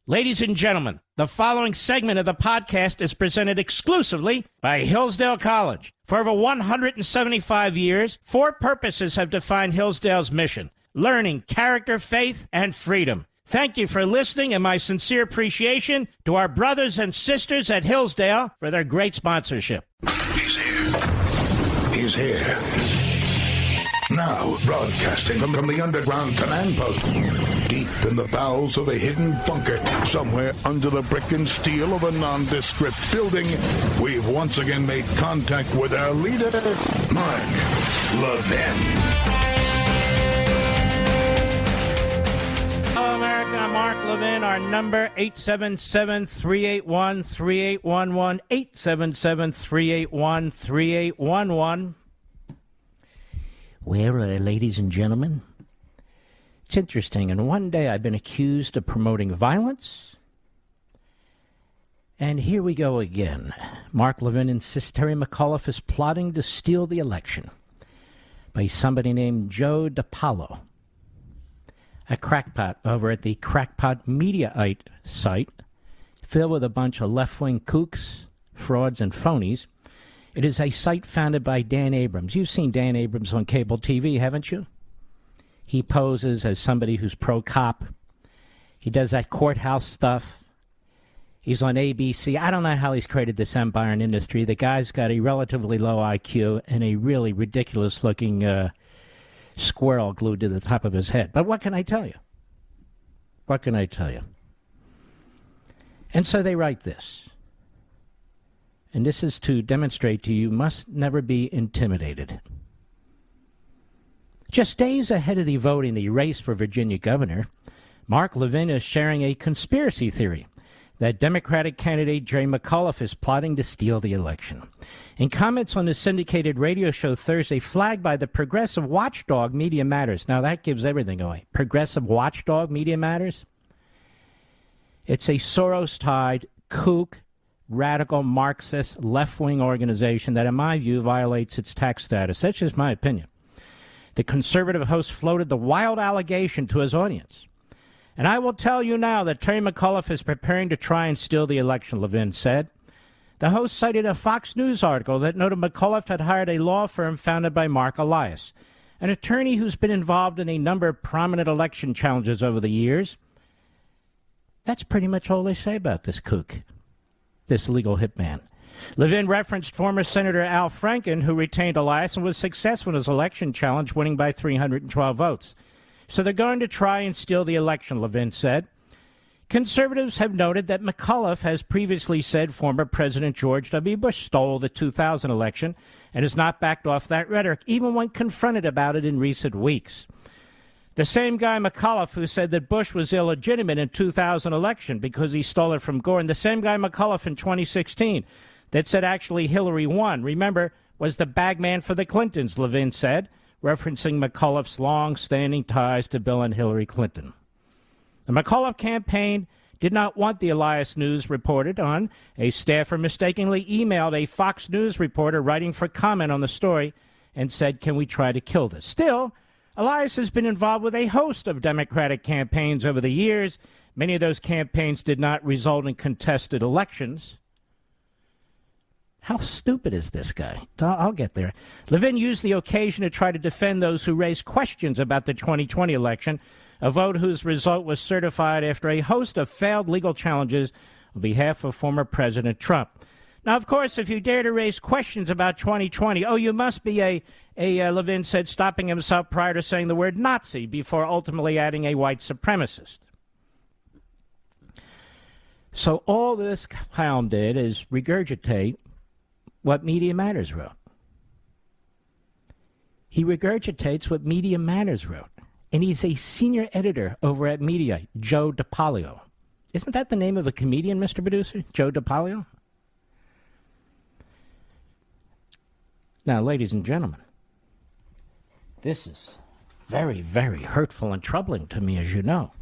Ladies and gentlemen, the following segment of the podcast is presented exclusively by Hillsdale College. For over 175 years, four purposes have defined Hillsdale's mission: learning, character, faith, and freedom. Thank you for listening, and my sincere appreciation to our brothers and sisters at Hillsdale for their great sponsorship. He's here. He's here. Now, broadcasting from the underground command post, deep in the bowels of a hidden bunker, somewhere under the brick and steel of a nondescript building, we've once again made contact with our leader, Mark Levin. Hello, America. I'm Mark Levin. Our number, 877-381-3811, 877-381-3811. Well, ladies and gentlemen, it's interesting. And one day I've been accused of promoting violence. And here we go again. Mark Levin insists Terry McAuliffe is plotting to steal the election by somebody named Joe DiPaolo, a crackpot over at the Crackpot Mediaite site, filled with a bunch of left-wing kooks, frauds, and phonies. It is a site founded by Dan Abrams. You've seen Dan Abrams on cable TV, haven't you? He poses as somebody who's pro-cop. He does that courthouse stuff. He's on ABC. I don't know how he's created this empire in industry. The guy's got a relatively low IQ and a really ridiculous-looking squirrel glued to the top of his head. But what can I tell you? What can I tell you? And so they write this. And this is to demonstrate to you must never be intimidated. Just days ahead of the vote in the race for Virginia governor, Mark Levin is sharing a conspiracy theory that Democratic candidate Jerry McAuliffe is plotting to steal the election. In comments on the syndicated radio show Thursday, flagged by the progressive watchdog Media Matters. Now that gives everything away. Progressive watchdog Media Matters? It's a Soros-tied kook, radical Marxist left-wing organization that, in my view, violates its tax status. That's just my opinion. The conservative host floated the wild allegation to his audience. And I will tell you now that Terry McAuliffe is preparing to try and steal the election, Levin said. The host cited a Fox News article that noted McAuliffe had hired a law firm founded by Mark Elias, an attorney who's been involved in a number of prominent election challenges over the years. That's pretty much all they say about this kook, this legal hitman. Levin referenced former Senator Al Franken, who retained Elias and was successful in his election challenge, winning by 312 votes. So they're going to try and steal the election, Levin said. Conservatives have noted that McAuliffe has previously said former President George W. Bush stole the 2000 election and has not backed off that rhetoric, even when confronted about it in recent weeks. The same guy, McAuliffe, who said that Bush was illegitimate in 2000 election because he stole it from Gore, and the same guy, McAuliffe, in 2016, that said actually Hillary won, remember, was the bagman for the Clintons, Levin said, referencing McAuliffe's long-standing ties to Bill and Hillary Clinton. The McAuliffe campaign did not want the Elias News reported on. A staffer mistakenly emailed a Fox News reporter writing for comment on the story and said, "Can we try to kill this?" Still, Elias has been involved with a host of Democratic campaigns over the years. Many of those campaigns did not result in contested elections. How stupid is this guy? I'll get there. Levin used the occasion to try to defend those who raised questions about the 2020 election, a vote whose result was certified after a host of failed legal challenges on behalf of former President Trump. Now, of course, if you dare to raise questions about 2020, you must be Levin said, stopping himself prior to saying the word Nazi before ultimately adding a white supremacist. So all this clown did is regurgitate what Media Matters wrote. He regurgitates what Media Matters wrote. And he's a senior editor over at Media, Joe DiPaolo. Isn't that the name of a comedian, Mr. Producer? Joe DiPaolo? Now, ladies and gentlemen, this is very, very hurtful and troubling to me, as you know.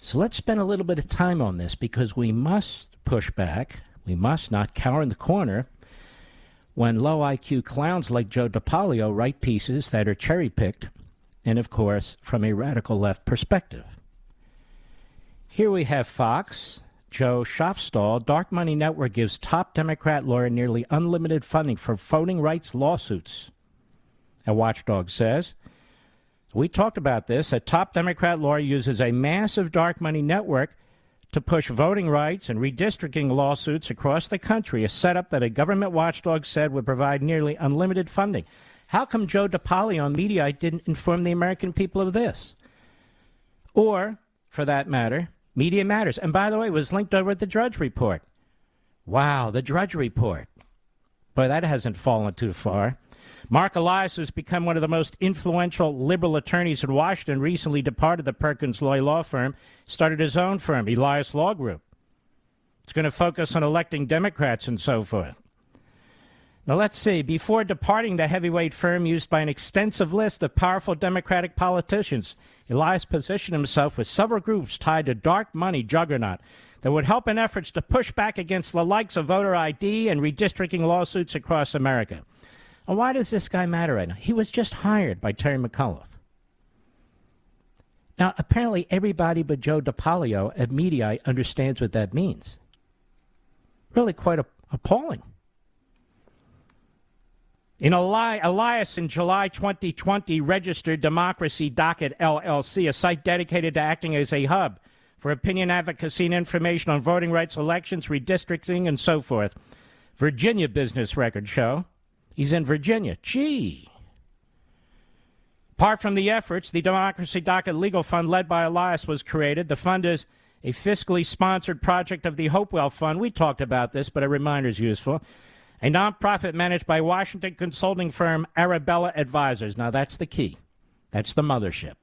So let's spend a little bit of time on this, because we must push back. We must not cower in the corner when low IQ clowns like Joe DiPaolo write pieces that are cherry-picked and, of course, from a radical left perspective. Here we have Fox. Joe Shopstall, Dark Money Network gives top Democrat lawyer nearly unlimited funding for voting rights lawsuits. A watchdog says, we talked about this. A top Democrat lawyer uses a massive dark money network to push voting rights and redistricting lawsuits across the country, a setup that a government watchdog said would provide nearly unlimited funding. How come Joe DiPaolo on Mediaite didn't inform the American people of this? Or, for that matter, Media Matters. And by the way, it was linked over at the Drudge Report. Wow, the Drudge Report. Boy, that hasn't fallen too far. Mark Elias, who's become one of the most influential liberal attorneys in Washington, recently departed the Perkins Loy law firm, started his own firm, Elias Law Group. It's going to focus on electing Democrats and so forth. Now, let's see. Before departing the heavyweight firm used by an extensive list of powerful Democratic politicians, Elias positioned himself with several groups tied to dark money juggernaut that would help in efforts to push back against the likes of voter ID and redistricting lawsuits across America. And why does this guy matter right now? He was just hired by Terry McAuliffe. Now, apparently everybody but Joe DiPaolo at Mediaite understands what that means. Really quite appalling. Elias, in July 2020, registered Democracy Docket LLC, a site dedicated to acting as a hub for opinion advocacy and information on voting rights, elections, redistricting, and so forth. Virginia business records show he's in Virginia. Gee. Apart from the efforts, the Democracy Docket Legal Fund led by Elias was created. The fund is a fiscally sponsored project of the Hopewell Fund. We talked about this, but a reminder is useful. A nonprofit managed by Washington consulting firm Arabella Advisors. Now, that's the key. That's the mothership.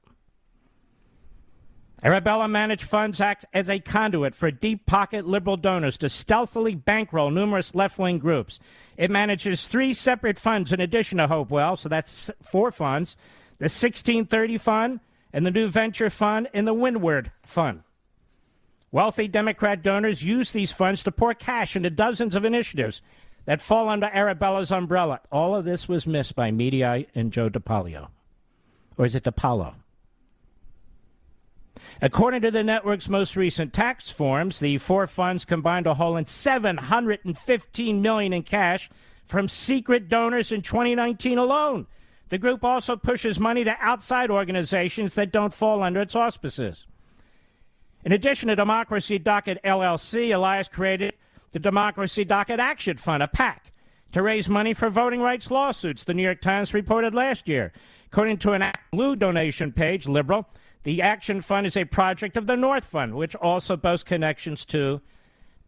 Arabella managed funds act as a conduit for deep-pocket liberal donors to stealthily bankroll numerous left-wing groups. It manages 3 separate funds in addition to Hopewell, so that's 4 funds, the 1630 Fund and the New Venture Fund and the Windward Fund. Wealthy Democrat donors use these funds to pour cash into dozens of initiatives that fall under Arabella's umbrella. All of this was missed by Mediaite and Joe DiPaolo. Or is it DiPaolo? According to the network's most recent tax forms, the 4 funds combined to haul in $715 million in cash from secret donors in 2019 alone. The group also pushes money to outside organizations that don't fall under its auspices. In addition to Democracy Docket LLC, Elias created the Democracy Docket Action Fund, a PAC, to raise money for voting rights lawsuits, the New York Times reported last year. According to an Blue donation page, liberal, the Action Fund is a project of the North Fund, which also boasts connections to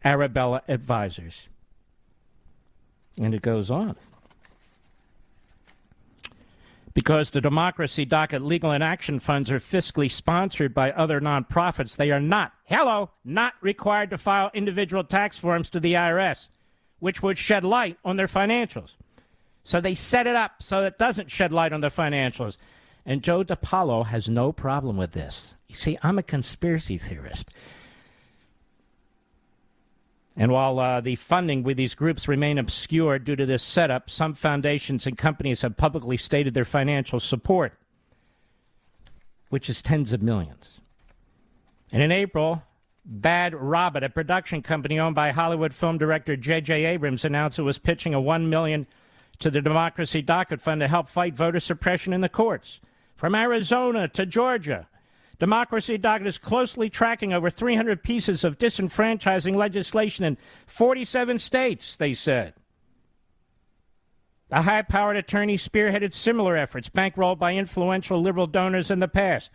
Arabella Advisors. And it goes on. Because the Democracy Docket Legal and Action Funds are fiscally sponsored by other nonprofits, they are not required to file individual tax forms to the IRS, which would shed light on their financials. So they set it up so it doesn't shed light on their financials. And Joe DiPaolo has no problem with this. You see, I'm a conspiracy theorist. And while the funding with these groups remain obscure due to this setup, some foundations and companies have publicly stated their financial support, which is tens of millions. And in April, Bad Robert, a production company owned by Hollywood film director J.J. Abrams, announced it was pitching a $1 million to the Democracy Docket Fund to help fight voter suppression in the courts. From Arizona to Georgia, Democracy Docket is closely tracking over 300 pieces of disenfranchising legislation in 47 states, they said. The high-powered attorney spearheaded similar efforts, bankrolled by influential liberal donors in the past,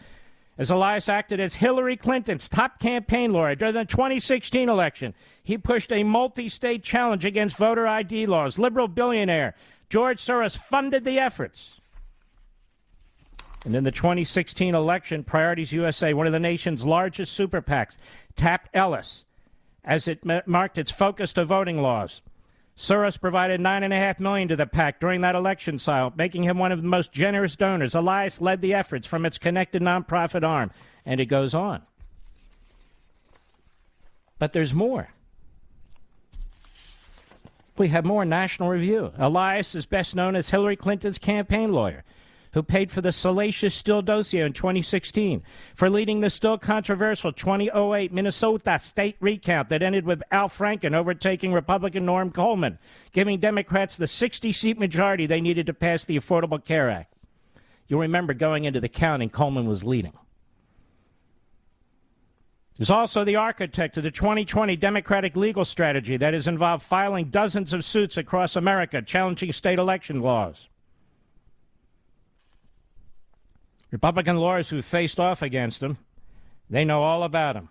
as Elias acted as Hillary Clinton's top campaign lawyer during the 2016 election. He pushed a multi-state challenge against voter ID laws. Liberal billionaire George Soros funded the efforts. And in the 2016 election, Priorities USA, one of the nation's largest super PACs, tapped Ellis as it marked its focus to voting laws. Soros provided $9.5 million to the PAC during that election cycle, making him one of the most generous donors. Elias led the efforts from its connected nonprofit arm, and it goes on. But there's more. We have more. National Review. Elias is best known as Hillary Clinton's campaign lawyer, who paid for the salacious Still dossier in 2016, for leading the still controversial 2008 Minnesota state recount that ended with Al Franken overtaking Republican Norm Coleman, giving Democrats the 60-seat majority they needed to pass the Affordable Care Act. You'll remember going into the counting, Coleman was leading. He's also the architect of the 2020 Democratic legal strategy that has involved filing dozens of suits across America challenging state election laws. Republican lawyers who faced off against him, they know all about him.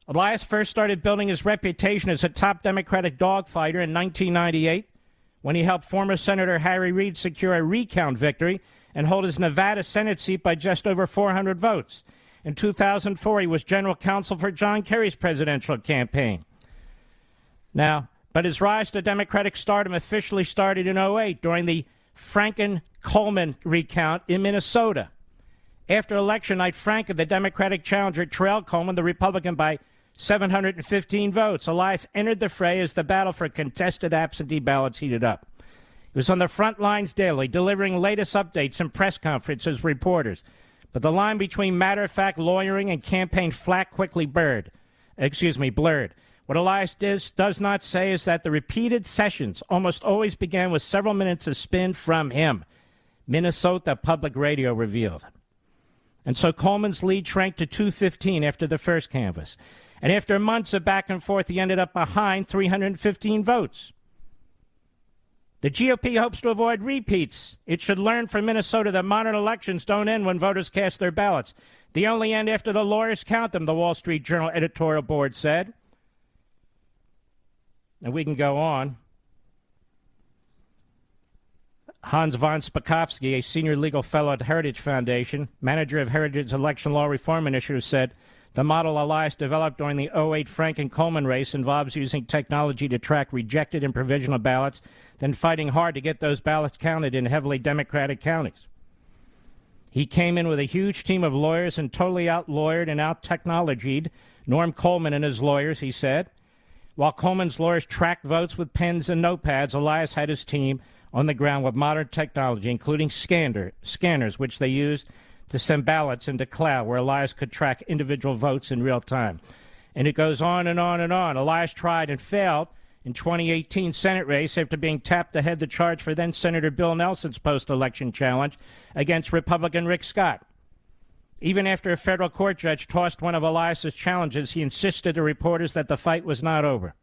Elias first started building his reputation as a top Democratic dogfighter in 1998 when he helped former Senator Harry Reid secure a recount victory and hold his Nevada Senate seat by just over 400 votes. In 2004, he was general counsel for John Kerry's presidential campaign. But his rise to Democratic stardom officially started in 2008 during the Franken-Coleman recount in Minnesota. After election night, Franken, the Democratic challenger, trailed Coleman, the Republican, by 715 votes. Elias entered the fray as the battle for contested absentee ballots heated up. He was on the front lines daily, delivering latest updates and press conferences with reporters. But the line between matter-of-fact lawyering and campaign flack quickly blurred. What Elias does not say is that the repeated sessions almost always began with several minutes of spin from him, Minnesota Public Radio revealed. And so Coleman's lead shrank to 215 after the first canvass. And after months of back and forth, he ended up behind 315 votes. The GOP hopes to avoid repeats. It should learn from Minnesota that modern elections don't end when voters cast their ballots. They only end after the lawyers count them, the Wall Street Journal editorial board said. And we can go on. Hans von Spakovsky, a senior legal fellow at Heritage Foundation, manager of Heritage's Election Law Reform Initiative, said, the model Elias developed during the 2008 Franken-Coleman race involves using technology to track rejected and provisional ballots, then fighting hard to get those ballots counted in heavily Democratic counties. He came in with a huge team of lawyers and totally out-lawyered and out-technologied Norm Coleman and his lawyers, he said. While Coleman's lawyers tracked votes with pens and notepads, Elias had his team on the ground with modern technology, including scanners, which they used to send ballots into cloud, where Elias could track individual votes in real time. And it goes on and on and on. Elias tried and failed in 2018 Senate race after being tapped to head the charge for then-Senator Bill Nelson's post-election challenge against Republican Rick Scott. Even after a federal court judge tossed one of Elias's challenges, he insisted to reporters that the fight was not over.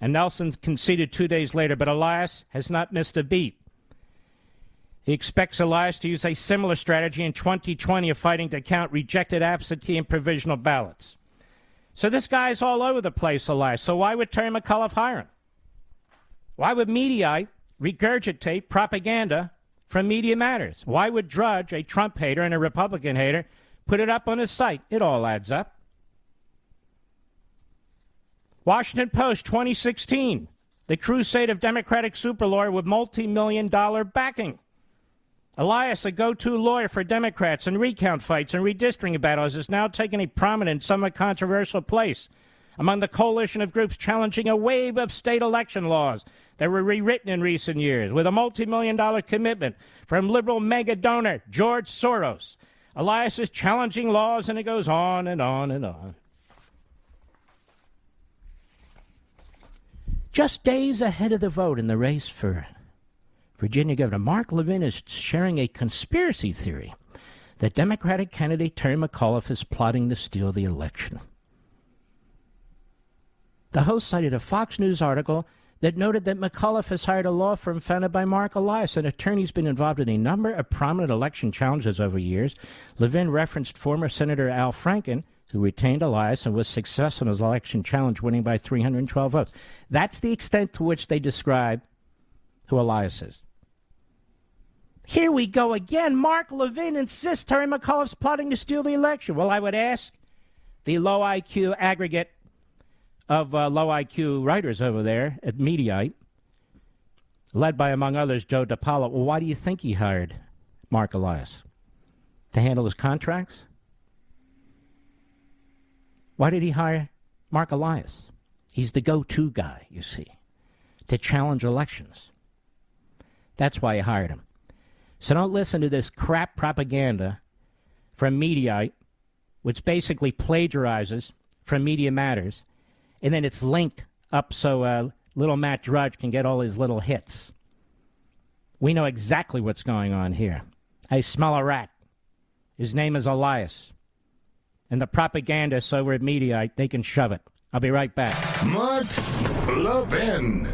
And Nelson conceded 2 days later, but Elias has not missed a beat. He expects Elias to use a similar strategy in 2020 of fighting to count rejected absentee and provisional ballots. So this guy's all over the place, Elias. So why would Terry McAuliffe hire him? Why would Mediaite regurgitate propaganda from Media Matters? Why would Drudge, a Trump hater and a Republican hater, put it up on his site? It all adds up. Washington Post, 2016. The crusade of Democratic superlawyer with multi-million-dollar backing. Elias, a go-to lawyer for Democrats in recount fights and redistricting battles, is now taking a prominent, somewhat controversial place among the coalition of groups challenging a wave of state election laws that were rewritten in recent years with a multi-million-dollar commitment from liberal mega donor George Soros. Elias is challenging laws, and it goes on and on and on. Just days ahead of the vote in the race for Virginia Governor, Mark Levin is sharing a conspiracy theory that Democratic candidate Terry McAuliffe is plotting to steal the election. The host cited a Fox News article that noted that McAuliffe has hired a law firm founded by Mark Elias, an attorney who's been involved in a number of prominent election challenges over years. Levin referenced former Senator Al Franken, who retained Elias and was successful in his election challenge, winning by 312 votes. That's the extent to which they describe who Elias is. Here we go again. Mark Levin insists Terry McAuliffe's plotting to steal the election. Well, I would ask the low IQ aggregate of low IQ writers over there at Mediaite, led by, among others, Joe DiPaolo. Well, why do you think he hired Mark Elias? To handle his contracts? Why did he hire Mark Elias? He's the go-to guy, you see, to challenge elections. That's why he hired him. So don't listen to this crap propaganda from Mediaite, which basically plagiarizes from Media Matters, and then it's linked up so little Matt Drudge can get all his little hits. We know exactly what's going on here. I smell a rat. His name is Elias. And the propagandists over at Mediaite, they can shove it. I'll be right back. Mark Levin.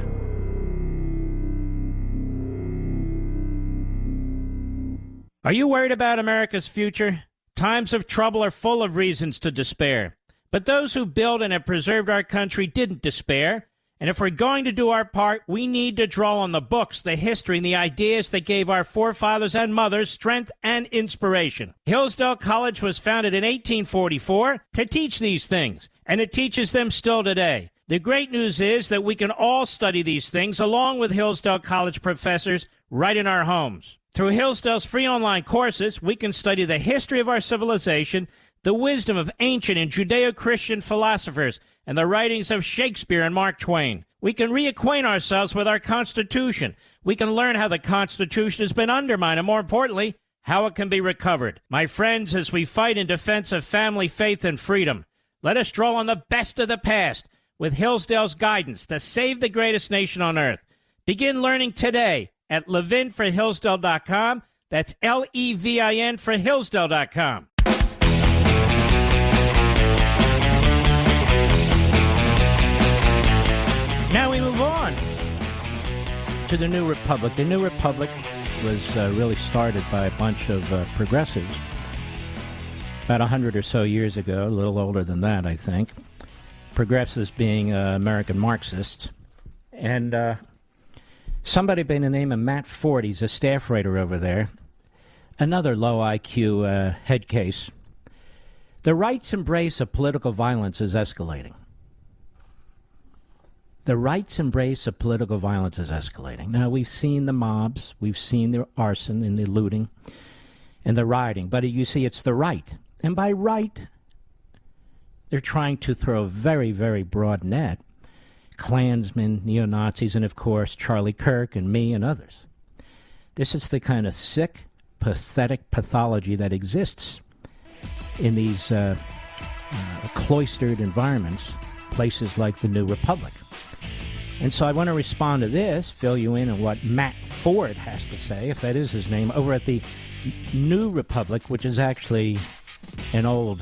Are you worried about America's future? Times of trouble are full of reasons to despair. But those who built and have preserved our country didn't despair. And if we're going to do our part, we need to draw on the books, the history, and the ideas that gave our forefathers and mothers strength and inspiration. Hillsdale College was founded in 1844 to teach these things, and it teaches them still today. The great news is that we can all study these things along with Hillsdale College professors right in our homes. Through Hillsdale's free online courses, we can study the history of our civilization, the wisdom of ancient and Judeo-Christian philosophers, and the writings of Shakespeare and Mark Twain. We can reacquaint ourselves with our Constitution. We can learn how the Constitution has been undermined, and more importantly, how it can be recovered. My friends, as we fight in defense of family, faith, and freedom, let us draw on the best of the past with Hillsdale's guidance to save the greatest nation on earth. Begin learning today at levinforhillsdale.com. That's Levin for Hillsdale.com. Now we move on to the New Republic. The New Republic was really started by a bunch of progressives about 100 or so years ago, a little older than that, I think. Progressives being American Marxists. And somebody by the name of Matt Ford, he's a staff writer over there, another low IQ head case. The right's embrace of political violence is escalating. The right's embrace of political violence is escalating. Now, we've seen the mobs, we've seen the arson and the looting and the rioting, but you see, it's the right. And by right, they're trying to throw a very, very broad net. Klansmen, neo-Nazis, and of course, Charlie Kirk and me and others. This is the kind of sick, pathetic pathology that exists in these cloistered environments, places like the New Republic. And so I want to respond to this, fill you in on what Matt Ford has to say, if that is his name, over at the New Republic, which is actually an old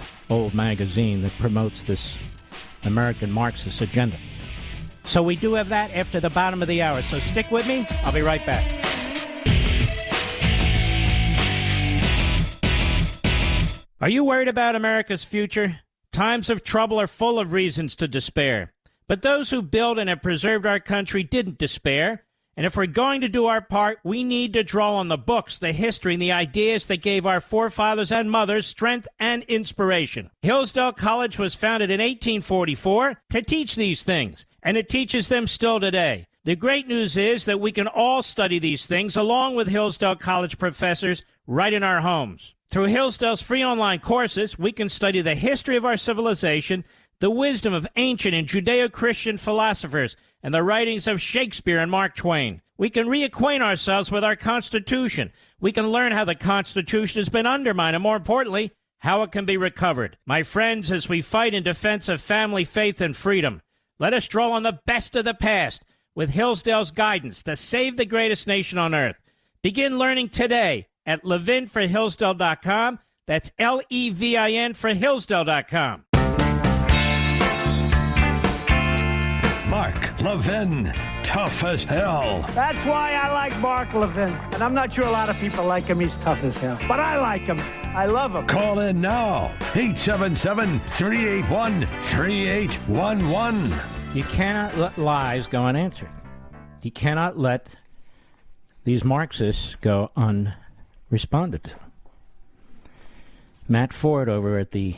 magazine that promotes this American Marxist agenda. So we do have that after the bottom of the hour. So stick with me. I'll be right back. Are you worried about America's future? Times of trouble are full of reasons to despair. But those who built and have preserved our country didn't despair. And if we're going to do our part, we need to draw on the books, the history, and the ideas that gave our forefathers and mothers strength and inspiration. Hillsdale College was founded in 1844 to teach these things, and it teaches them still today. The great news is that we can all study these things along with Hillsdale College professors right in our homes. Through Hillsdale's free online courses, we can study the history of our civilization, the wisdom of ancient and Judeo-Christian philosophers, and the writings of Shakespeare and Mark Twain. We can reacquaint ourselves with our Constitution. We can learn how the Constitution has been undermined, and more importantly, how it can be recovered. My friends, as we fight in defense of family, faith, and freedom, let us draw on the best of the past with Hillsdale's guidance to save the greatest nation on earth. Begin learning today at levinforhillsdale.com. That's Levin for Hillsdale.com. Mark Levin, tough as hell. That's why I like Mark Levin. And I'm not sure a lot of people like him. He's tough as hell. But I like him. I love him. Call in now. 877-381-3811. You cannot let lies go unanswered. You cannot let these Marxists go unresponded to. Matt Ford over at the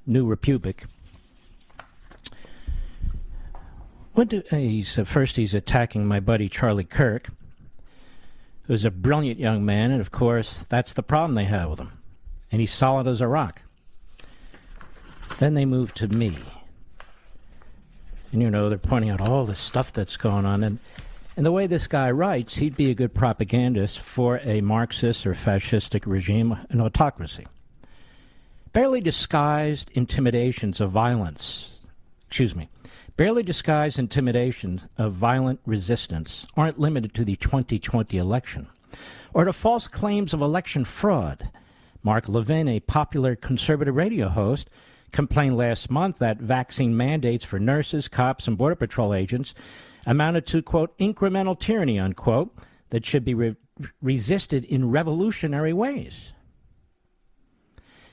New Republic. He's attacking my buddy Charlie Kirk, who's a brilliant young man, and of course, that's the problem they have with him. And he's solid as a rock. Then they move to me. And, they're pointing out all the stuff that's going on. And And the way this guy writes, he'd be a good propagandist for a Marxist or fascistic regime, an autocracy. Barely disguised intimidations of violence, barely disguised intimidations of violent resistance aren't limited to the 2020 election or to false claims of election fraud. Mark Levin, a popular conservative radio host, complained last month that vaccine mandates for nurses, cops, and Border Patrol agents amounted to, quote, incremental tyranny, unquote, that should be resisted in revolutionary ways.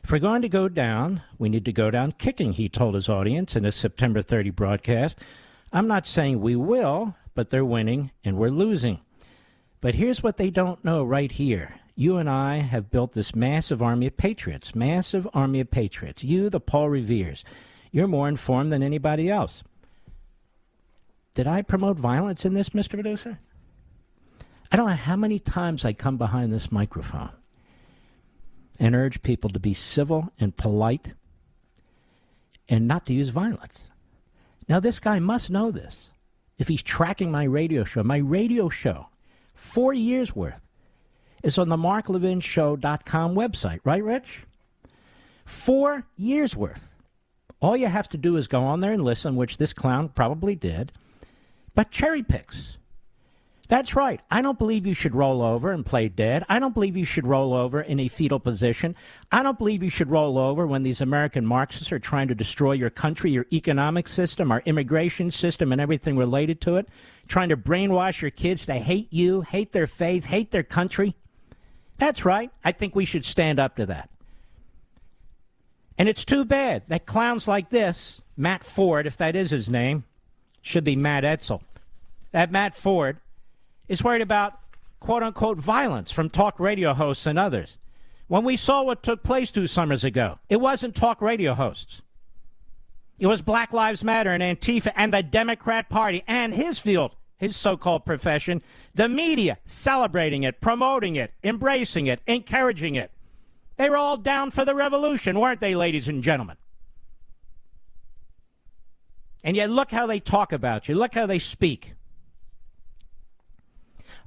If we're going to go down, we need to go down kicking, he told his audience in a September 30 broadcast. I'm not saying we will, but they're winning and we're losing. But here's what they don't know right here. You and I have built this massive army of patriots. You, the Paul Reveres. You're more informed than anybody else. Did I promote violence in this, Mr. Producer? I don't know how many times I come behind this microphone and urge people to be civil and polite and not to use violence. Now, this guy must know this. If he's tracking my radio show, 4 years worth, is on the marklevinshow.com website. Right, Rich? 4 years worth. All you have to do is go on there and listen, which this clown probably did, but cherry picks. That's right. I don't believe you should roll over and play dead. I don't believe you should roll over in a fetal position. I don't believe you should roll over when these American Marxists are trying to destroy your country, your economic system, our immigration system, and everything related to it, trying to brainwash your kids to hate you, hate their faith, hate their country. That's right. I think we should stand up to that. And it's too bad that clowns like this, Matt Ford, if that is his name, should be Matt Etzel, that Matt Ford is worried about quote-unquote violence from talk radio hosts and others. When we saw what took place 2 summers ago, it wasn't talk radio hosts. It was Black Lives Matter and Antifa and the Democrat Party and his field, his so-called profession, the media celebrating it, promoting it, embracing it, encouraging it. They were all down for the revolution, weren't they, ladies and gentlemen? And yet look how they talk about you. Look how they speak.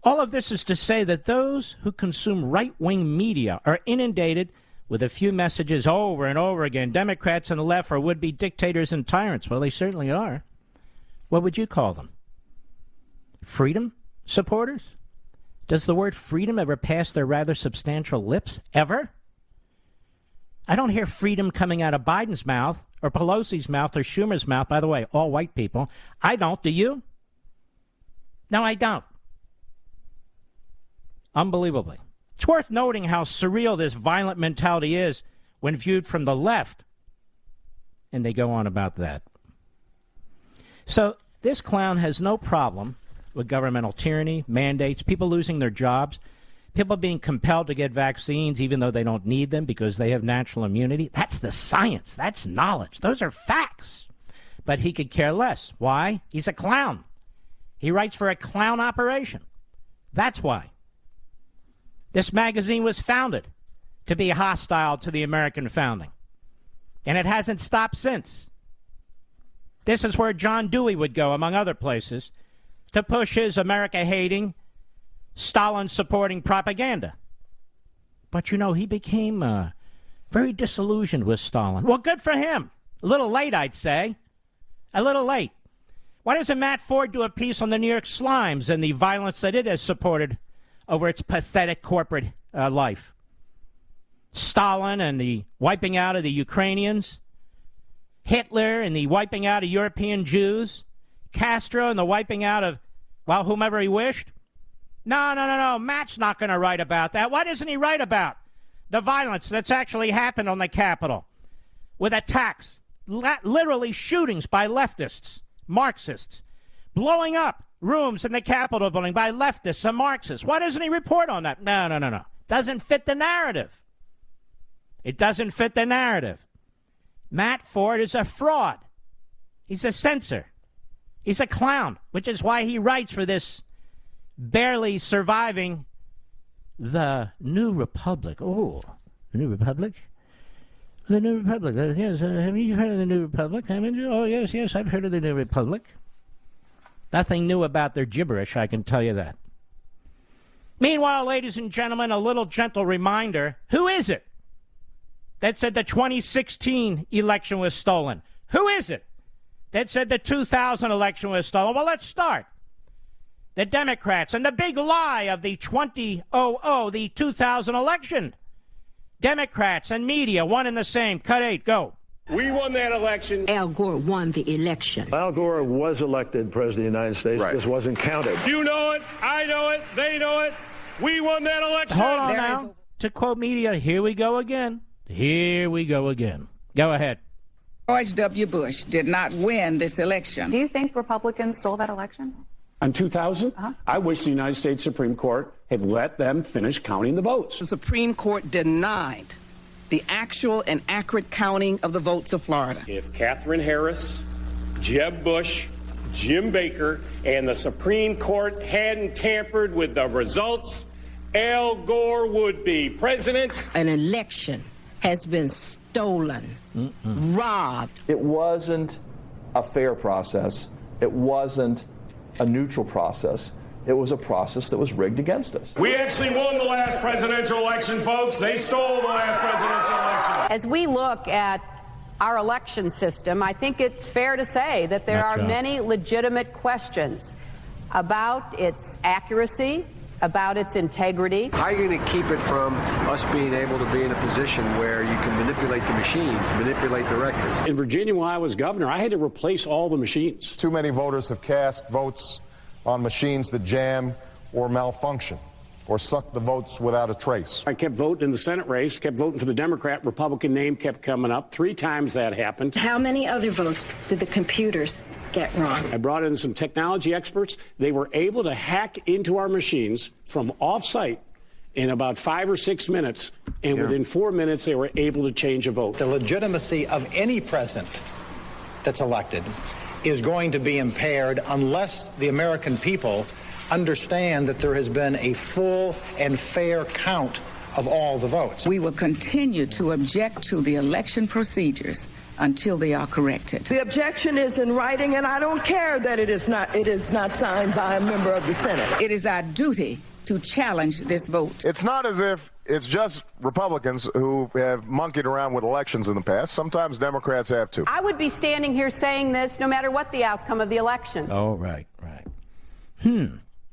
All of this is to say that those who consume right-wing media are inundated with a few messages over and over again. Democrats on the left are would-be dictators and tyrants. Well, they certainly are. What would you call them? Freedom supporters? Does the word freedom ever pass their rather substantial lips? Ever? I don't hear freedom coming out of Biden's mouth or Pelosi's mouth or Schumer's mouth. By the way, all white people. I don't. Do you? No, I don't. Unbelievably. It's worth noting how surreal this violent mentality is when viewed from the left. And they go on about that. So this clown has no problem with governmental tyranny, mandates, people losing their jobs, people being compelled to get vaccines even though they don't need them because they have natural immunity. That's the science. That's knowledge. Those are facts. But he could care less. Why? He's a clown. He writes for a clown operation. That's why. This magazine was founded to be hostile to the American founding. And it hasn't stopped since. This is where John Dewey would go, among other places, to push his America-hating, Stalin-supporting propaganda. But, you know, he became very disillusioned with Stalin. Well, good for him. A little late, I'd say. A little late. Why doesn't Matt Ford do a piece on the New York Slimes and the violence that it has supported over its pathetic corporate life? Stalin and the wiping out of the Ukrainians, Hitler and the wiping out of European Jews, Castro and the wiping out of, well, whomever he wished. No. Matt's not going to write about that. Why doesn't he write about the violence that's actually happened on the Capitol with attacks, literally shootings by leftists, Marxists, blowing up rooms in the Capitol building by leftists and Marxists? Why doesn't he report on that? No. Doesn't fit the narrative. It doesn't fit the narrative. Matt Ford is a fraud. He's a censor. He's a clown, which is why he writes for this barely surviving The New Republic. Oh, The New Republic? The New Republic. Yes, have you heard of The New Republic? Oh, yes, I've heard of The New Republic. Nothing new about their gibberish, I can tell you that. Meanwhile, ladies and gentlemen, a little gentle reminder, who is it that said the 2016 election was stolen? Who is it that said the 2000 election was stolen? Well, let's start. The Democrats and the big lie of the 2000 election. Democrats and media, one and the same. Cut 8, go. We won that election. Al Gore won the election. Al Gore was elected president of the United States. Right. This wasn't counted. You know it. I know it. They know it. We won that election. Hold on now. To quote media, here we go again. Here we go again. Go ahead. George W. Bush did not win this election. Do you think Republicans stole that election? In 2000, I wish the United States Supreme Court had let them finish counting the votes. The Supreme Court denied the actual and accurate counting of the votes of Florida. If Katherine Harris, Jeb Bush, Jim Baker, and the Supreme Court hadn't tampered with the results, Al Gore would be president. An election has been stolen, robbed. It wasn't a fair process. It wasn't a neutral process. It was a process that was rigged against us. We actually won the last presidential election, folks. They stole the last presidential election. As we look at our election system, I think it's fair to say that there are many legitimate questions about its accuracy, about its integrity. How are you going to keep it from us being able to be in a position where you can manipulate the machines, manipulate the records? In Virginia, when I was governor, I had to replace all the machines. Too many voters have cast votes on machines that jam or malfunction or suck the votes without a trace. I kept voting in the Senate race, kept voting for the Democrat. Republican name kept coming up. 3 times that happened. How many other votes did the computers get wrong? I brought in some technology experts. They were able to hack into our machines from off-site in about 5 or 6 minutes, and within 4 minutes, they were able to change a vote. The legitimacy of any president that's elected is going to be impaired unless the American people understand that there has been a full and fair count of all the votes. We will continue to object to the election procedures until they are corrected. The objection is in writing, and I don't care that it is not signed by a member of the Senate. It is our duty to challenge this vote. It's not as if it's just Republicans who have monkeyed around with elections in the past. Sometimes Democrats have too. I would be standing here saying this no matter what the outcome of the election. Oh, right.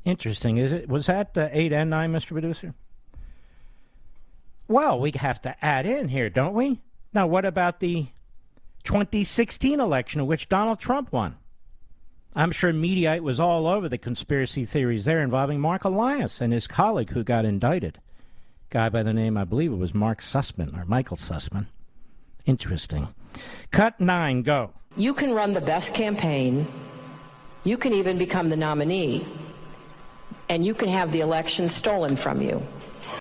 Interesting, is it? Was that 8 and 9, Mr. Producer? Well, we have to add in here, don't we? Now, what about the 2016 election in which Donald Trump won? I'm sure Mediaite was all over the conspiracy theories there involving Mark Elias and his colleague who got indicted. Guy by the name, I believe it was Mark Sussman, or Michael Sussman. Interesting. Cut 9, go. You can run the best campaign. You can even become the nominee. And you can have the election stolen from you.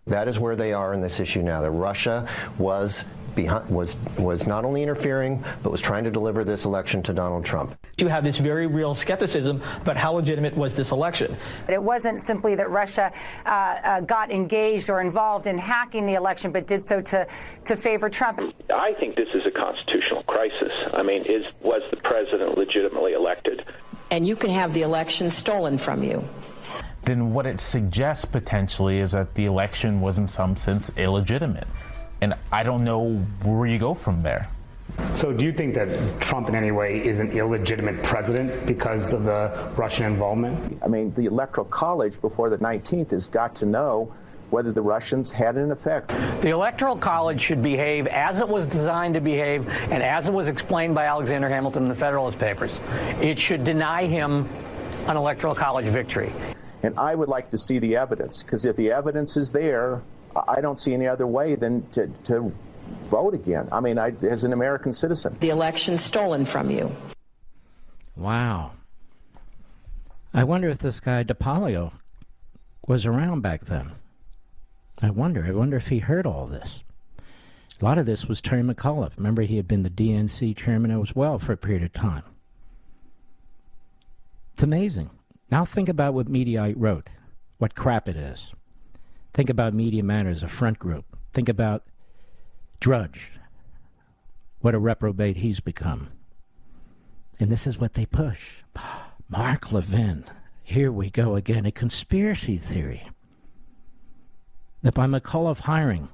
That is where they are in this issue now. That Russia was not only interfering, but was trying to deliver this election to Donald Trump. You have this very real skepticism about how legitimate was this election. It wasn't simply that Russia got engaged or involved in hacking the election, but did so to favor Trump. I think this is a constitutional crisis. I mean, was the president legitimately elected? And you can have the election stolen from you. Then what it suggests potentially is that the election was in some sense illegitimate. And I don't know where you go from there. So do you think that Trump in any way is an illegitimate president because of the Russian involvement? I mean, the Electoral College before the 19th has got to know whether the Russians had an effect. The Electoral College should behave as it was designed to behave and as it was explained by Alexander Hamilton in the Federalist Papers. It should deny him an Electoral College victory. And I would like to see the evidence, because if the evidence is there, I don't see any other way than to vote again. I mean, as an American citizen. The election stolen from you. Wow. I wonder if this guy DePaolo was around back then. I wonder if he heard all this. A lot of this was Terry McAuliffe. Remember, he had been the DNC chairman as well for a period of time. It's amazing. Now think about what Mediaite wrote, what crap it is. Think about Media Matters, a front group. Think about Drudge, what a reprobate he's become. And this is what they push. Mark Levin. Here we go again. A conspiracy theory that by McAuliffe hiring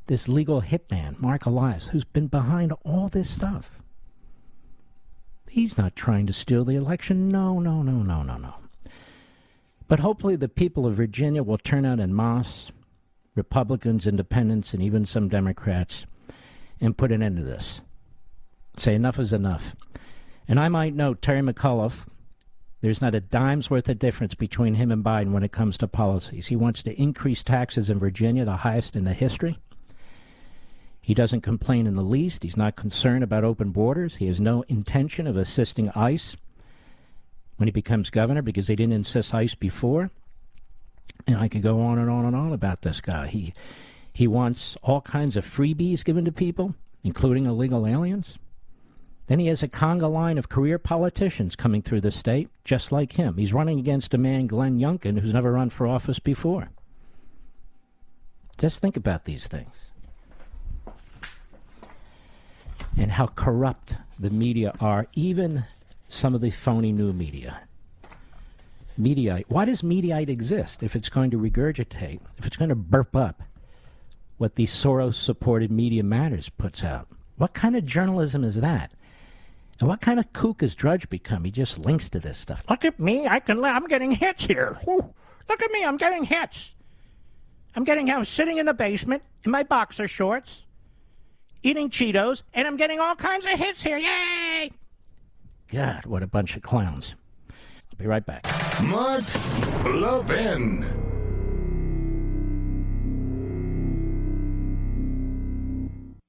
this legal hitman, Mark Elias, who's been behind all this stuff, he's not trying to steal the election. No. But hopefully the people of Virginia will turn out en masse, Republicans, independents, and even some Democrats, and put an end to this. Say enough is enough. And I might note, Terry McAuliffe, there's not a dime's worth of difference between him and Biden when it comes to policies. He wants to increase taxes in Virginia, the highest in the history. He doesn't complain in the least. He's not concerned about open borders. He has no intention of assisting ICE when he becomes governor because they didn't insist ICE before. And I could go on and on and on about this guy. He wants all kinds of freebies given to people, including illegal aliens. Then he has a conga line of career politicians coming through the state, just like him. He's running against a man, Glenn Youngkin, who's never run for office before. Just think about these things. And how corrupt the media are, even some of the phony new media. Mediaite. Why does Mediaite exist if it's going to regurgitate, if it's going to burp up what the Soros-supported Media Matters puts out? What kind of journalism is that? And what kind of kook has Drudge become? He just links to this stuff. Look at me, I'm getting hits here. Whew. Look at me, I'm getting hits. I'm sitting in the basement in my boxer shorts, eating Cheetos, and I'm getting all kinds of hits here. Yay! God, what a bunch of clowns. I'll be right back. Mark Levin.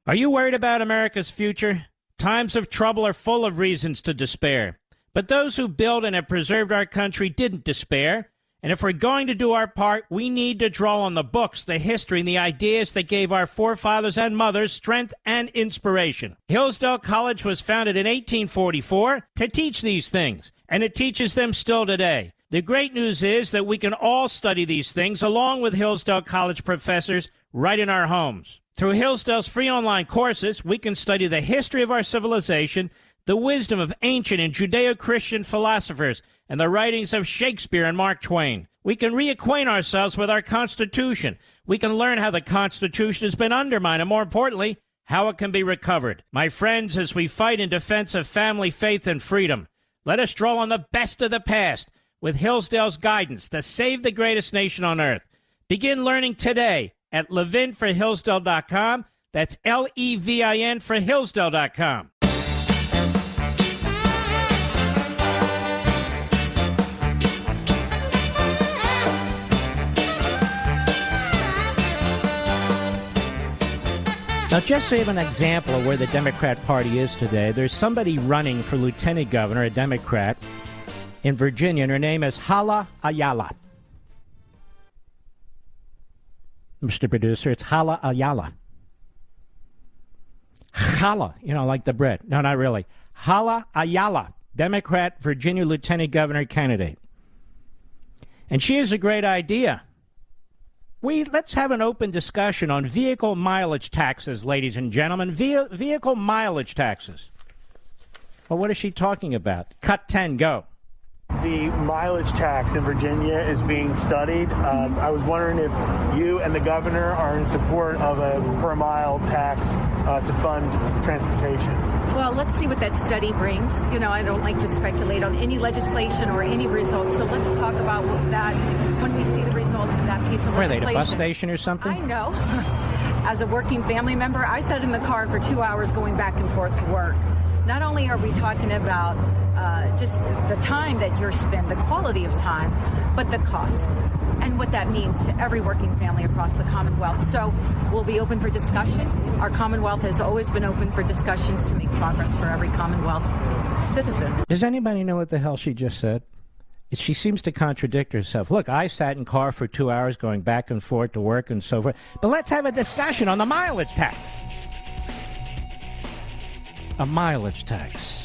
Are you worried about America's future? Times of trouble are full of reasons to despair. But those who built and have preserved our country didn't despair. And if we're going to do our part, we need to draw on the books, the history, and the ideas that gave our forefathers and mothers strength and inspiration. Hillsdale College was founded in 1844 to teach these things, and it teaches them still today. The great news is that we can all study these things along with Hillsdale College professors right in our homes. Through Hillsdale's free online courses, we can study the history of our civilization, the wisdom of ancient and Judeo-Christian philosophers, and the writings of Shakespeare and Mark Twain. We can reacquaint ourselves with our Constitution. We can learn how the Constitution has been undermined, and more importantly, how it can be recovered. My friends, as we fight in defense of family, faith, and freedom, let us draw on the best of the past with Hillsdale's guidance to save the greatest nation on earth. Begin learning today at levinforhillsdale.com. That's Levin for Hillsdale.com. Now, just to give an example of where the Democrat Party is today, there's somebody running for lieutenant governor, a Democrat, in Virginia, and her name is Hala Ayala. Mr. Producer, it's Hala Ayala. Hala, like the bread. No, not really. Hala Ayala, Democrat, Virginia lieutenant governor candidate. And she has a great idea. Let's have an open discussion on vehicle mileage taxes, ladies and gentlemen. Vehicle mileage taxes. Well, what is she talking about? Cut 10, go. The mileage tax in Virginia is being studied. I was wondering if you and the governor are in support of a per mile tax to fund transportation. Well, let's see what that study brings. I don't like to speculate on any legislation or any results, so let's talk about that when we see the results of that piece of legislation. Were they at a bus station or something? I know. As a working family member, I sat in the car for 2 hours going back and forth to work. Not only are we talking about just the time that you're spent, the quality of time, but the cost and what that means to every working family across the Commonwealth. So we'll be open for discussion. Our Commonwealth has always been open for discussions to make progress for every Commonwealth citizen. Does anybody know what the hell she just said? She seems to contradict herself. Look, I sat in car for 2 hours going back and forth to work and so forth. But let's have a discussion on the mileage tax. A mileage tax.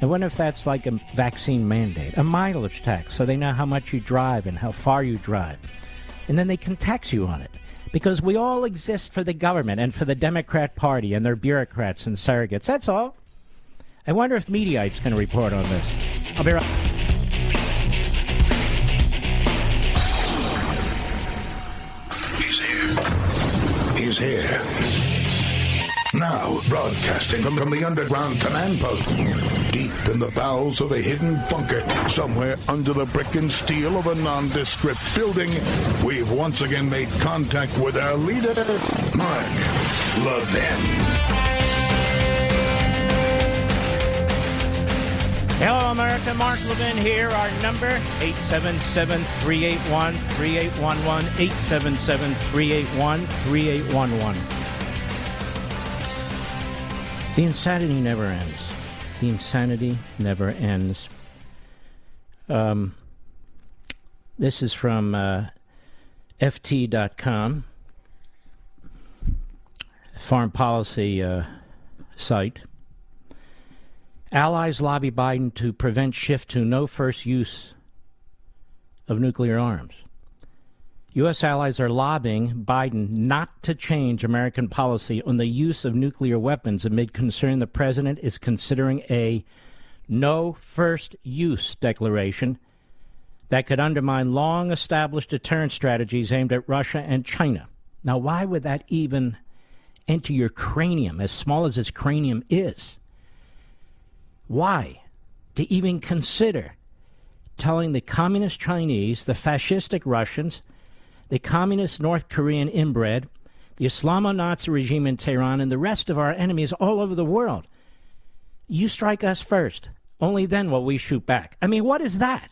I wonder if that's like a vaccine mandate. A mileage tax, so they know how much you drive and how far you drive. And then they can tax you on it. Because we all exist for the government and for the Democrat Party and their bureaucrats and surrogates. That's all. I wonder if Mediaite's going to report on this. I'll be right. He's here. Now, broadcasting from the underground command post, deep in the bowels of a hidden bunker, somewhere under the brick and steel of a nondescript building, we've once again made contact with our leader, Mark Levin. Hello, America. Mark Levin here. Our number, 877-381-3811, 877-381-3811. The insanity never ends. The insanity never ends. This is from FT.com, foreign policy site. Allies lobby Biden to prevent shift to no first use of nuclear arms. U.S. allies are lobbying Biden not to change American policy on the use of nuclear weapons amid concern the president is considering a no first use declaration that could undermine long-established deterrence strategies aimed at Russia and China. Now, why would that even enter your cranium, as small as its cranium is? Why? To even consider telling the communist Chinese, the fascistic Russians, the communist North Korean inbred, the Islamo-Nazi regime in Tehran, and the rest of our enemies all over the world, you strike us first. Only then will we shoot back. I mean, what is that?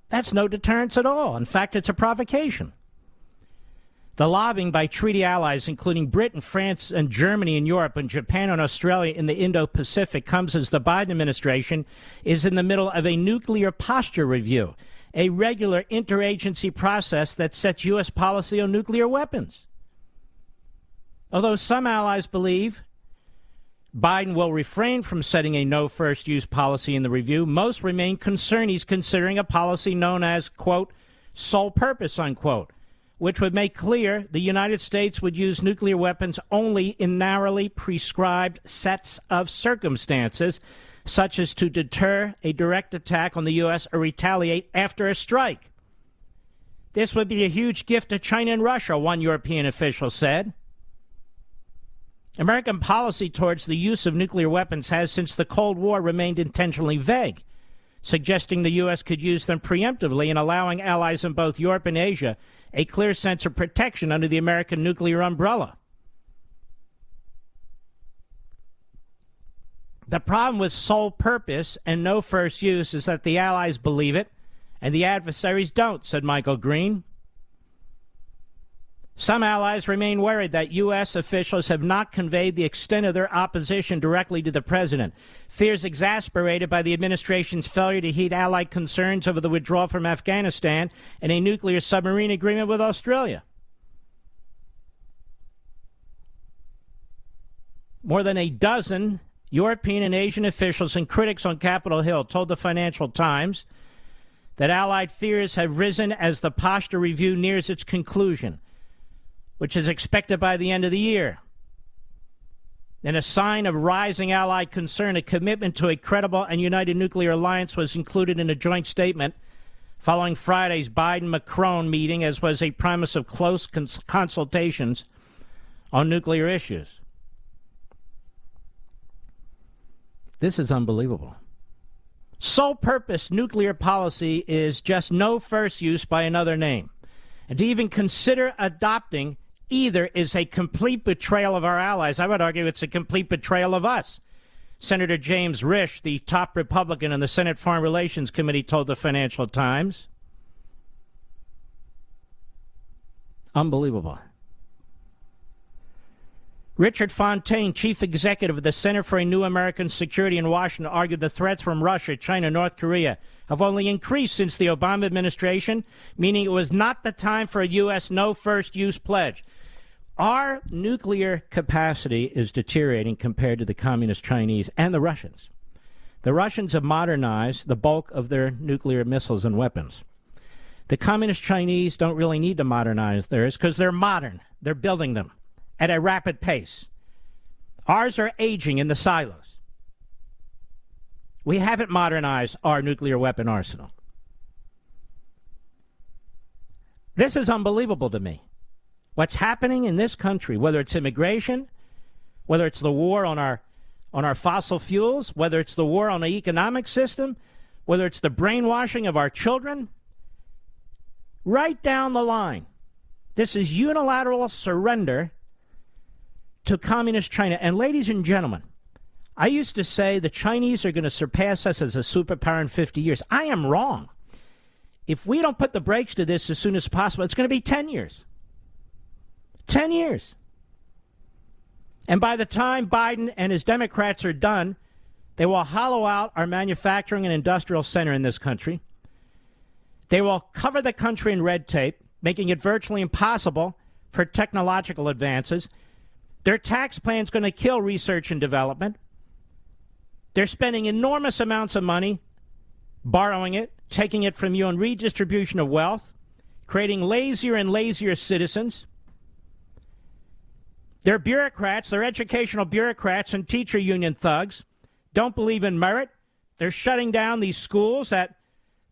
That's no deterrence at all. In fact, it's a provocation. The lobbying by treaty allies, including Britain, France, and Germany in Europe, and Japan and Australia in the Indo-Pacific, comes as the Biden administration is in the middle of a nuclear posture review, a regular interagency process that sets U.S. policy on nuclear weapons. Although some allies believe Biden will refrain from setting a no first use policy in the review, most remain concerned he's considering a policy known as, quote, sole purpose, unquote, which would make clear the United States would use nuclear weapons only in narrowly prescribed sets of circumstances, such as to deter a direct attack on the U.S. or retaliate after a strike. This would be a huge gift to China and Russia, one European official said. American policy towards the use of nuclear weapons has, since the Cold War, remained intentionally vague, suggesting the U.S. could use them preemptively and allowing allies in both Europe and Asia a clear sense of protection under the American nuclear umbrella. The problem with sole purpose and no first use is that the allies believe it and the adversaries don't, said Michael Green. Some allies remain worried that U.S. officials have not conveyed the extent of their opposition directly to the president, fears exasperated by the administration's failure to heed allied concerns over the withdrawal from Afghanistan and a nuclear submarine agreement with Australia. More than a dozen European and Asian officials and critics on Capitol Hill told the Financial Times that allied fears have risen as the posture review nears its conclusion, which is expected by the end of the year. In a sign of rising allied concern, a commitment to a credible and united nuclear alliance was included in a joint statement following Friday's Biden-Macron meeting, as was a promise of close consultations on nuclear issues. This is unbelievable. Sole purpose nuclear policy is just no first use by another name. And to even consider adopting either is a complete betrayal of our allies. I would argue it's a complete betrayal of us. Senator James Risch, the top Republican in the Senate Foreign Relations Committee, told the Financial Times. Unbelievable. Richard Fontaine, chief executive of the Center for a New American Security in Washington, argued the threats from Russia, China, North Korea have only increased since the Obama administration, meaning it was not the time for a U.S. no first use pledge. Our nuclear capacity is deteriorating compared to the communist Chinese and the Russians. The Russians have modernized the bulk of their nuclear missiles and weapons. The communist Chinese don't really need to modernize theirs because they're modern. They're building them at a rapid pace. Ours are aging in the silos. We haven't modernized our nuclear weapon arsenal. This is unbelievable to me. What's happening in this country, whether it's immigration, whether it's the war on our fossil fuels, whether it's the war on the economic system, whether it's the brainwashing of our children, right down the line, this is unilateral surrender to communist China. And ladies and gentlemen, I used to say the Chinese are going to surpass us as a superpower in 50 years. I am wrong. If we don't put the brakes to this as soon as possible, it's going to be 10 years. 10 years. And by the time Biden and his Democrats are done, they will hollow out our manufacturing and industrial center in this country. They will cover the country in red tape, making it virtually impossible for technological advances. Their tax plan is going to kill research and development. They're spending enormous amounts of money, borrowing it, taking it from you, and redistribution of wealth, creating lazier and lazier citizens. Their bureaucrats, their educational bureaucrats and teacher union thugs don't believe in merit. They're shutting down these schools that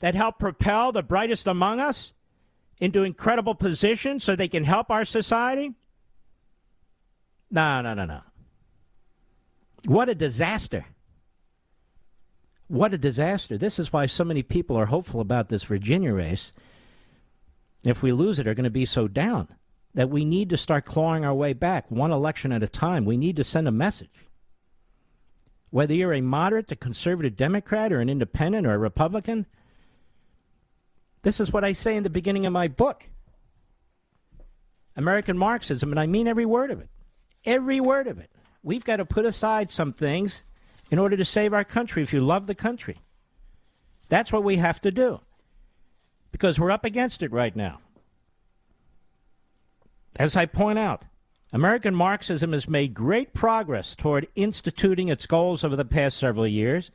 help propel the brightest among us into incredible positions so they can help our society. No. What a disaster. What a disaster. This is why so many people are hopeful about this Virginia race. If we lose it, are going to be so down that we need to start clawing our way back, one election at a time. We need to send a message. Whether you're a moderate to conservative Democrat or an independent or a Republican, this is what I say in the beginning of my book. American Marxism, and I mean every word of it. Every word of it. We've got to put aside some things in order to save our country if you love the country. That's what we have to do. Because we're up against it right now. As I point out, American Marxism has made great progress toward instituting its goals over the past several years.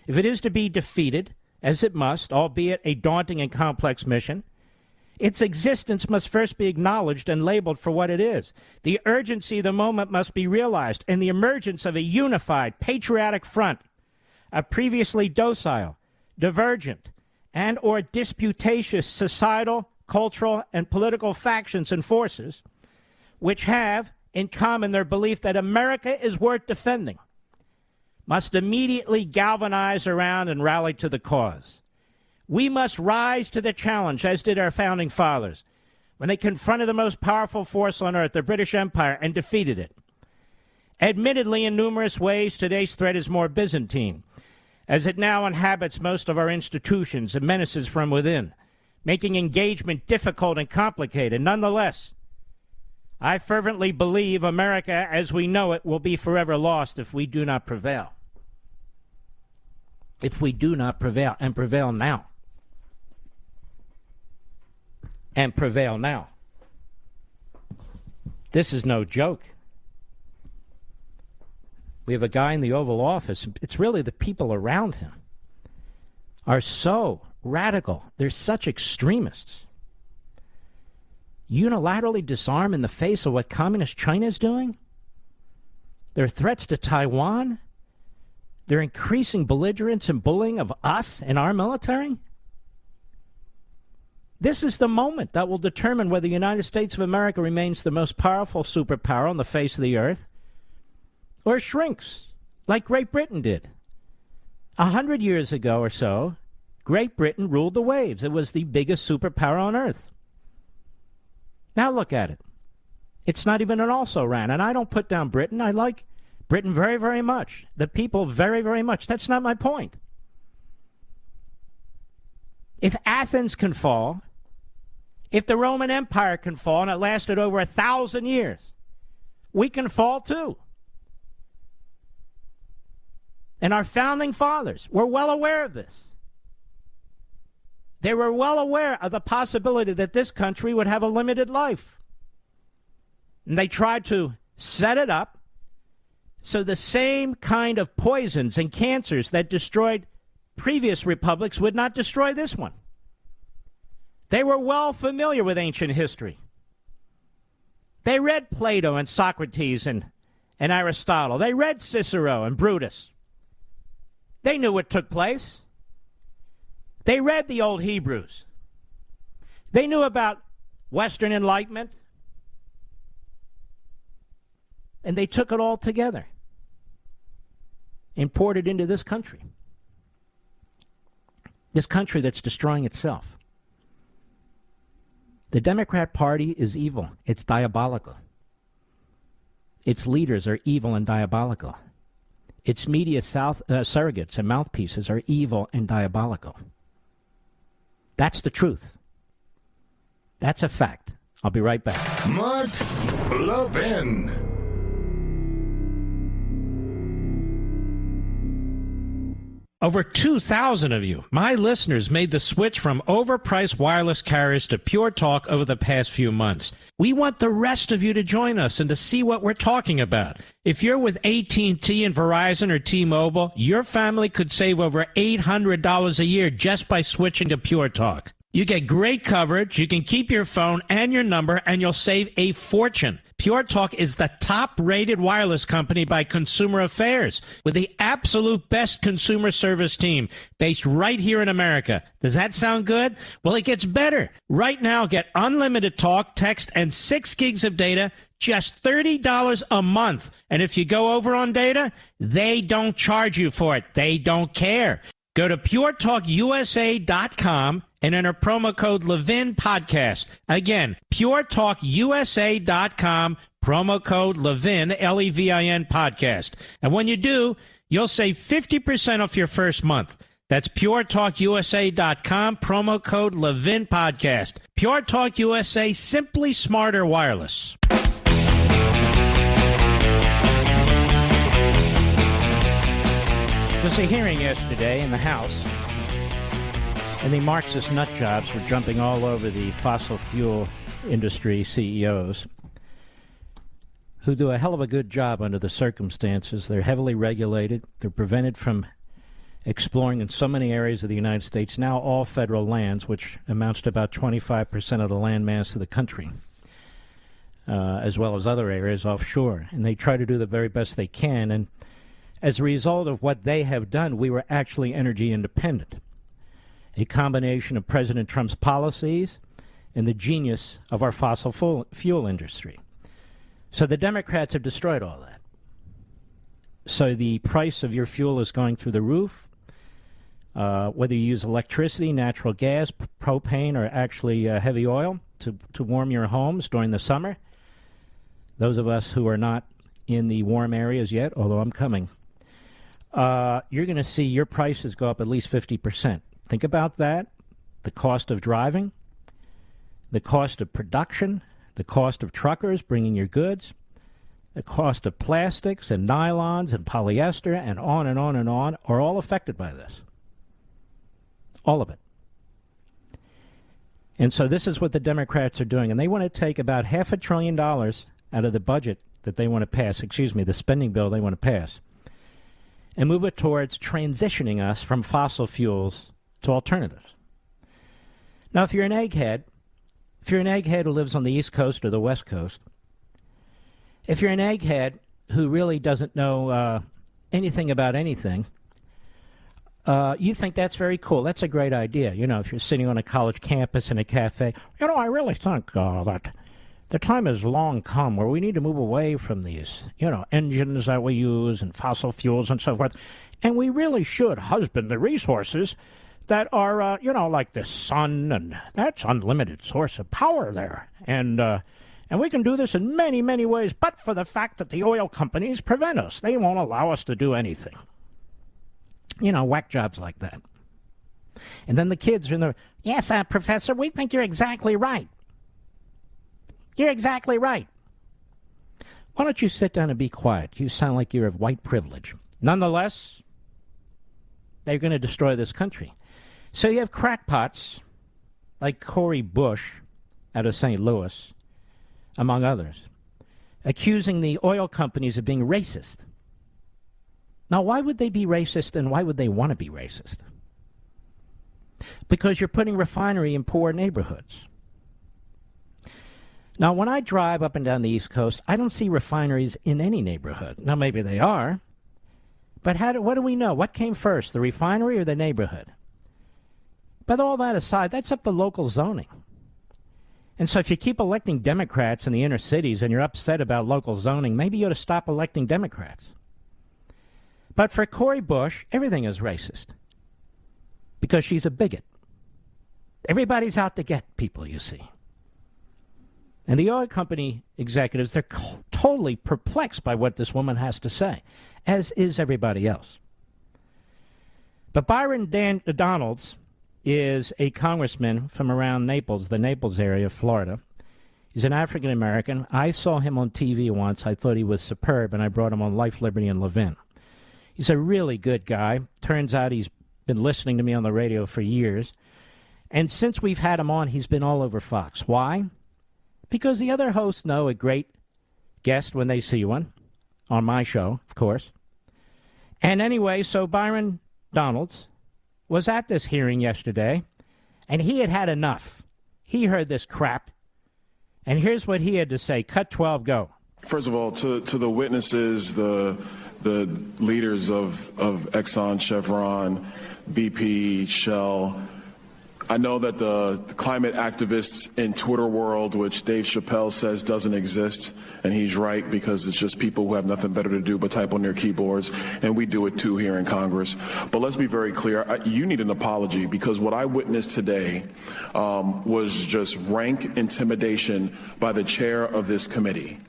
If it is to be defeated, as it must, albeit a daunting and complex mission, its existence must first be acknowledged and labeled for what it is. The urgency of the moment must be realized, and the emergence of a unified, patriotic front of previously docile, divergent, and or disputatious societal, cultural, and political factions and forces, which have in common their belief that America is worth defending, must immediately galvanize around and rally to the cause. We must rise to the challenge, as did our founding fathers, when they confronted the most powerful force on earth, the British Empire, and defeated it. Admittedly, in numerous ways, today's threat is more Byzantine, as it now inhabits most of our institutions and menaces from within, making engagement difficult and complicated. Nonetheless, I fervently believe America as we know it will be forever lost if we do not prevail. If we do not prevail, and prevail now. And prevail now. This is no joke. We have a guy in the Oval Office. It's really the people around him are so radical. They're such extremists. Unilaterally disarm in the face of what communist China is doing? Their threats to Taiwan? Their increasing belligerence and bullying of us and our military? This is the moment that will determine whether the United States of America remains the most powerful superpower on the face of the earth or shrinks like Great Britain did. 100 years ago or so, Great Britain ruled the waves. It was the biggest superpower on earth. Now look at it. It's not even an also-ran, and I don't put down Britain. I like Britain very, very much. The people very, very much. That's not my point. If Athens can fall, if the Roman Empire can fall, and it lasted over 1,000 years, we can fall too. And our founding fathers were well aware of this. They were well aware of the possibility that this country would have a limited life. And they tried to set it up so the same kind of poisons and cancers that destroyed previous republics would not destroy this one. They were well familiar with ancient history. They read Plato and Socrates and Aristotle. They read Cicero and Brutus. They knew what took place. They read the old Hebrews. They knew about Western Enlightenment. And they took it all together and poured it into this country. This country that's destroying itself. The Democrat Party is evil. It's diabolical. Its leaders are evil and diabolical. Its media surrogates and mouthpieces are evil and diabolical. That's the truth. That's a fact. I'll be right back. Mark Levin. Over 2,000 of you, my listeners, made the switch from overpriced wireless carriers to Pure Talk over the past few months. We want the rest of you to join us and to see what we're talking about. If you're with AT&T and Verizon or T-Mobile, your family could save over $800 a year just by switching to Pure Talk. You get great coverage, you can keep your phone and your number, and you'll save a fortune. Pure Talk is the top-rated wireless company by Consumer Affairs, with the absolute best consumer service team based right here in America. Does that sound good? Well, it gets better. Right now, get unlimited talk, text, and 6 gigs of data, just $30 a month. And if you go over on data, they don't charge you for it. They don't care. Go to puretalkusa.com and enter promo code Levin Podcast. Again, puretalkusa.com, promo code Levin, Levin Podcast. And when you do, you'll save 50% off your first month. That's puretalkusa.com, promo code Levin Podcast. Pure Talk USA, simply smarter wireless. There was a hearing yesterday in the House, and the Marxist nutjobs were jumping all over the fossil fuel industry CEOs, who do a hell of a good job under the circumstances. They're heavily regulated. They're prevented from exploring in so many areas of the United States, now all federal lands, which amounts to about 25% of the land mass of the country, as well as other areas offshore. And they try to do the very best they can. And as a result of what they have done, we were actually energy independent. A combination of President Trump's policies and the genius of our fossil fuel industry. So the Democrats have destroyed all that. So the price of your fuel is going through the roof. Whether you use electricity, natural gas, propane, or actually heavy oil to warm your homes during the summer. Those of us who are not in the warm areas yet, although I'm coming, you're going to see your prices go up at least 50%. Think about that. The cost of driving, the cost of production, the cost of truckers bringing your goods, the cost of plastics and nylons and polyester and on and on and on are all affected by this. All of it. And so this is what the Democrats are doing. And they want to take about $500 billion out of the budget that they want to pass, the spending bill they want to pass, and move it towards transitioning us from fossil fuels to alternatives. Now, if you're an egghead who lives on the East Coast or the West Coast, if you're an egghead who really doesn't know anything about anything, you think that's very cool. That's a great idea. You know, if you're sitting on a college campus in a cafe, I really think that the time has long come where we need to move away from these, engines that we use and fossil fuels and so forth. And we really should husband the resources that are, like the sun, and that's unlimited source of power there. And we can do this in many, many ways, but for the fact that the oil companies prevent us. They won't allow us to do anything. Whack jobs like that. And then the kids are in there, yes, Professor, we think you're exactly right. You're exactly right. Why don't you sit down and be quiet? You sound like you're of white privilege. Nonetheless, they're going to destroy this country. So you have crackpots like Cori Bush out of St. Louis, among others, accusing the oil companies of being racist. Now, why would they be racist, and why would they want to be racist? Because you're putting refinery in poor neighborhoods. Now, when I drive up and down the East Coast, I don't see refineries in any neighborhood. Now, maybe they are, But what do we know? What came first, the refinery or the neighborhood? But all that aside, that's up to local zoning. And so if you keep electing Democrats in the inner cities and you're upset about local zoning, maybe you ought to stop electing Democrats. But for Cori Bush, everything is racist because she's a bigot. Everybody's out to get people, you see. And the oil company executives, they're totally perplexed by what this woman has to say, as is everybody else. But Byron Donalds is a congressman from around Naples, the Naples area of Florida. He's an African American. I saw him on TV once. I thought he was superb, and I brought him on Life, Liberty, and Levin. He's a really good guy. Turns out he's been listening to me on the radio for years. And since we've had him on, he's been all over Fox. Why? Because the other hosts know a great guest when they see one, on my show, of course. And anyway, so Byron Donalds was at this hearing yesterday, and he had had enough. He heard this crap, and here's what he had to say. Cut 12, go. First of all, to the witnesses, the leaders of Exxon, Chevron, BP, Shell, I know that the climate activists in Twitter world, which Dave Chappelle says doesn't exist, and he's right because it's just people who have nothing better to do but type on their keyboards, and we do it too here in Congress. But let's be very clear, you need an apology because what I witnessed today was just rank intimidation by the chair of this committee.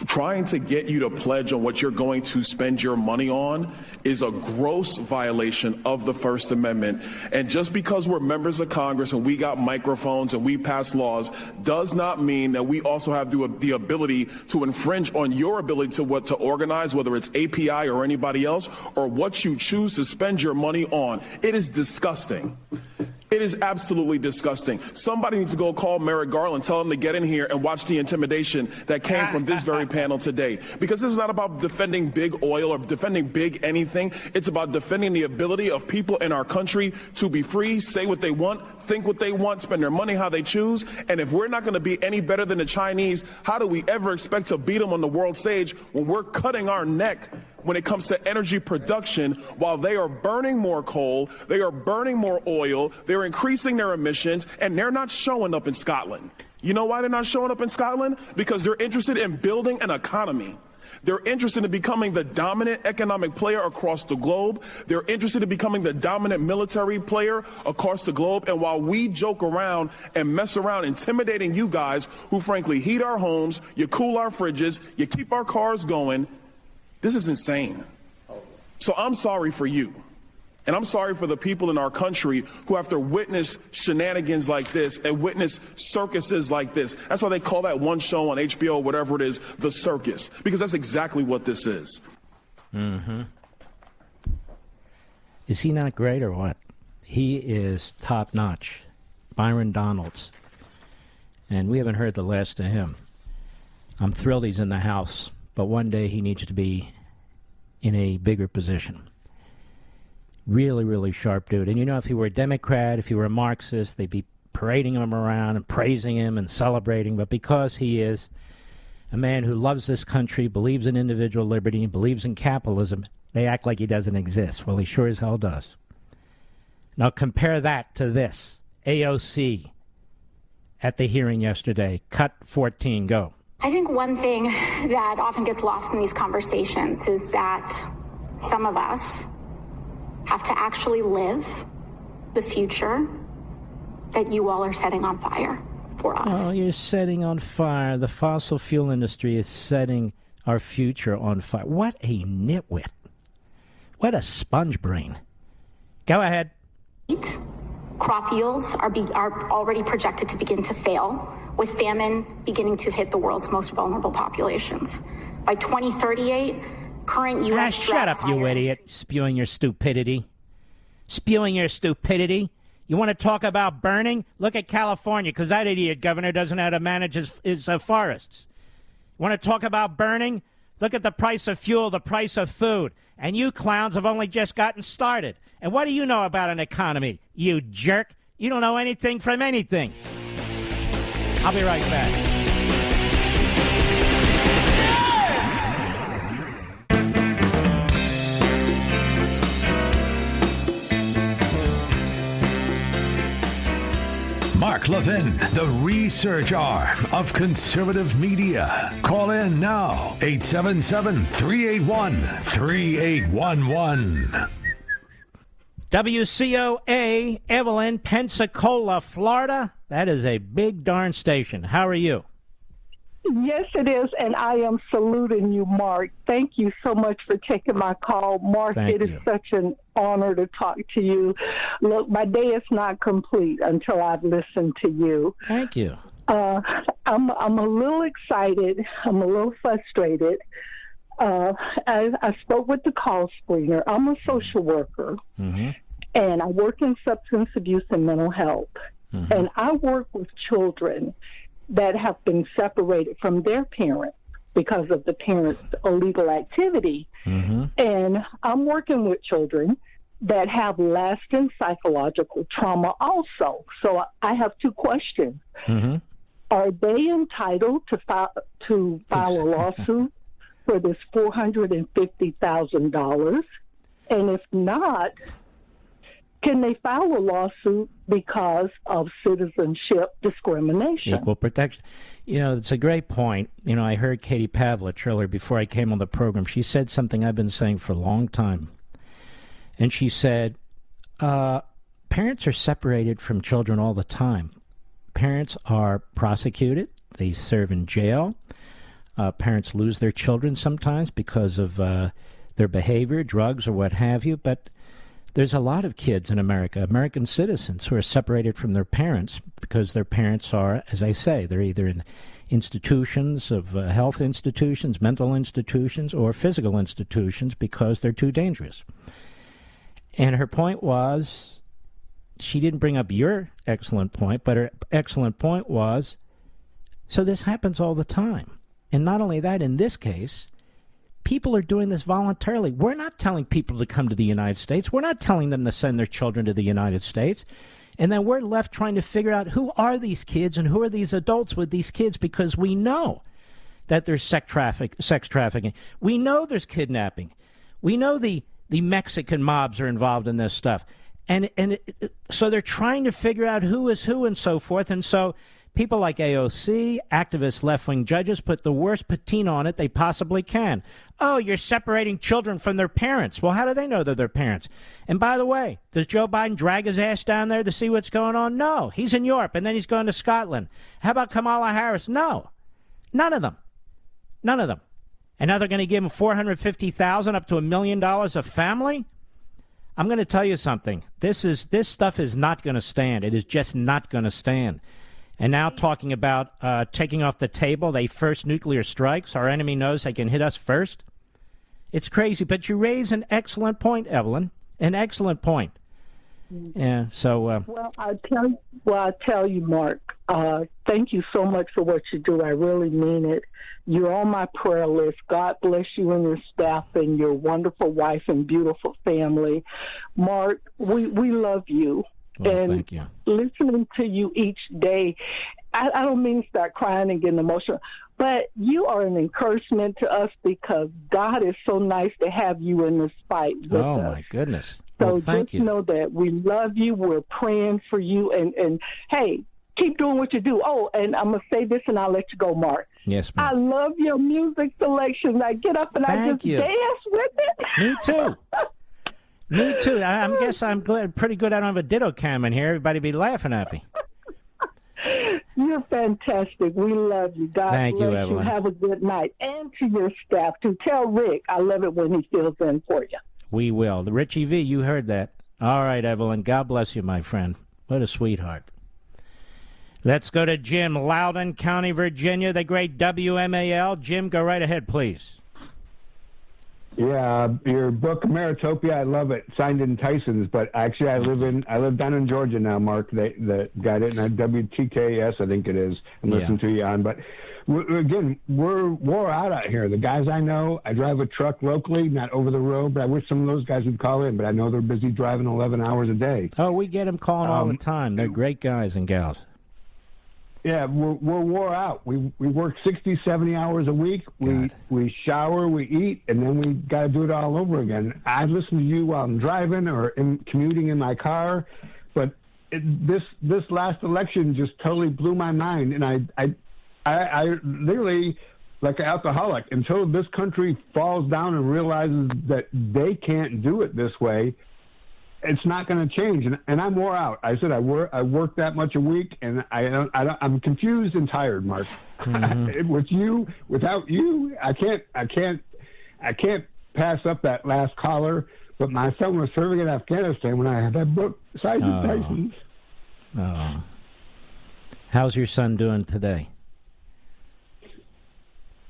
Trying to get you to pledge on what you're going to spend your money on is a gross violation of the First Amendment. And just because we're members of Congress and we got microphones and we pass laws does not mean that we also have the ability to infringe on your ability to organize, whether it's API or anybody else, or what you choose to spend your money on. It is disgusting. It is absolutely disgusting. Somebody needs to go call Merrick Garland, tell him to get in here and watch the intimidation that came from this very panel today. Because this is not about defending big oil or defending big anything. It's about defending the ability of people in our country to be free, say what they want, think what they want, spend their money how they choose. And if we're not going to be any better than the Chinese, how do we ever expect to beat them on the world stage when we're cutting our neck when it comes to energy production while they are burning more coal, they are burning more oil, they're increasing their emissions, and they're not showing up in Scotland. You know why they're not showing up in Scotland? Because they're interested in building an economy. They're interested in becoming the dominant economic player across the globe. They're interested in becoming the dominant military player across the globe. And while we joke around and mess around intimidating you guys who frankly heat our homes, you cool our fridges, you keep our cars going, this is insane. So I'm sorry for you. And I'm sorry for the people in our country who have to witness shenanigans like this and witness circuses like this. That's why they call that one show on HBO, whatever it is, The Circus, because that's exactly what this is. Mm-hmm. Is he not great or what? He is top-notch. Byron Donalds. And we haven't heard the last of him. I'm thrilled he's in the House, but one day he needs to be in a bigger position. Really, really sharp dude. And you know, if he were a Democrat, if he were a Marxist, they'd be parading him around and praising him and celebrating. But because he is a man who loves this country, believes in individual liberty, believes in capitalism, they act like he doesn't exist. Well, he sure as hell does. Now compare that to this. AOC at the hearing yesterday. Cut 14, go. I think one thing that often gets lost in these conversations is that some of us have to actually live the future that you all are setting on fire for us. Oh, you're setting on fire. The fossil fuel industry is setting our future on fire. What a nitwit. What a sponge brain. Go ahead. Crop yields are already projected to begin to fail, with famine beginning to hit the world's most vulnerable populations. By 2038, current U.S. Shut up, you idiot. Spewing your stupidity. Spewing your stupidity. You want to talk about burning? Look at California, because that idiot governor doesn't know how to manage his forests. You want to talk about burning? Look at the price of fuel, the price of food. And you clowns have only just gotten started. And what do you know about an economy, you jerk? You don't know anything from anything. I'll be right back. Mark Levin, the research arm of conservative media. Call in now, 877-381-3811. WCOA, Evelyn, Pensacola, Florida. That is a big darn station. How are you? Yes, it is, and I am saluting you, Mark. Thank you so much for taking my call. Mark, it is such an honor to talk to you. Look, my day is not complete until I've listened to you. Thank you. I'm a little excited. I'm a little frustrated. I spoke with the call screener. I'm a social worker, and I work in substance abuse and mental health. And I work with children that have been separated from their parents because of the parents' illegal activity. And I'm working with children that have lasting psychological trauma also. So I have two questions. Are they entitled to file a lawsuit for this $450,000? And if not, can they file a lawsuit because of citizenship discrimination? Equal protection. You know, it's a great point. You know, I heard Katie Pavlich earlier before I came on the program. She said something I've been saying for a long time. And she said, parents are separated from children all the time. Parents are prosecuted. They serve in jail. Parents lose their children sometimes because of their behavior, drugs, or what have you. But there's a lot of kids in America, American citizens, who are separated from their parents because their parents are, as I say, they're either in institutions of health institutions, mental institutions, or physical institutions because they're too dangerous. And her point was, she didn't bring up your excellent point, but her excellent point was, so this happens all the time. And not only that, in this case, people are doing this voluntarily. We're not telling people to come to the United States. We're not telling them to send their children to the United States. And then we're left trying to figure out who are these kids and who are these adults with these kids, because we know that there's sex trafficking. We know there's kidnapping. We know the Mexican mobs are involved in this stuff. So they're trying to figure out who is who and so forth. And so people like AOC, activist left-wing judges put the worst patina on it they possibly can. Oh, you're separating children from their parents. Well, how do they know they're their parents? And by the way, does Joe Biden drag his ass down there to see what's going on? No. He's in Europe, and then he's going to Scotland. How about Kamala Harris? No. None of them. None of them. And now they're going to give them $450,000 up to $1 million a family? I'm going to tell you something. This stuff is not going to stand. It is just not going to stand. And now talking about taking off the table they first nuclear strikes. Our enemy knows they can hit us first. It's crazy, but you raise an excellent point, Evelyn. An excellent point. Yeah. So. Well, I'll tell you, Mark. Thank you so much for what you do. I really mean it. You're on my prayer list. God bless you and your staff and your wonderful wife and beautiful family. Mark, we love you. Well, and thank you. Listening to you each day, I don't mean to start crying and getting emotional, but you are an encouragement to us because God is so nice to have you in this fight with us. Oh, my goodness. So well, thank just know that we love you. We're praying for you. And hey, keep doing what you do. Oh, and I'm going to say this and I'll let you go, Mark. Yes, ma'am. I love your music selection. I get up and I just dance with it. Me too. Me too. I guess I'm pretty good. I don't have a ditto cam in here. Everybody be laughing at me. You're fantastic. We love you. God Thank bless you, Evelyn. Have a good night. And to your staff, too. Tell Rick I love it when he fills in for you. We will. The Richie V, you heard that. All right, Evelyn. God bless you, my friend. What a sweetheart. Let's go to Jim, Loudoun County, Virginia, the great WMAL. Jim, go right ahead, please. Yeah, your book Meritopia, I love it. Signed in Tyson's, but actually I live down in Georgia now, Mark. They got it, and WTKS, I think it is. I'm listening to you on, but we're wore out here. The guys I know, I drive a truck locally, not over the road, but I wish some of those guys would call in. But I know they're busy driving 11 hours a day. Oh, we get them calling all the time. They're great guys and gals. Yeah, we're wore out. We work 60, 70 hours a week. We shower, we eat, and then we got to do it all over again. I listen to you while I'm driving or commuting in my car, but this last election just totally blew my mind, and I literally, like an alcoholic, until this country falls down and realizes that they can't do it this way, it's not going to change. And I'm wore out. I said I work that much a week, and I'm confused and tired, Mark. Mm-hmm. Without you, I can't pass up that last caller. But my son was serving in Afghanistan when I had that book, Sergeant Tyson's. Oh. How's your son doing today?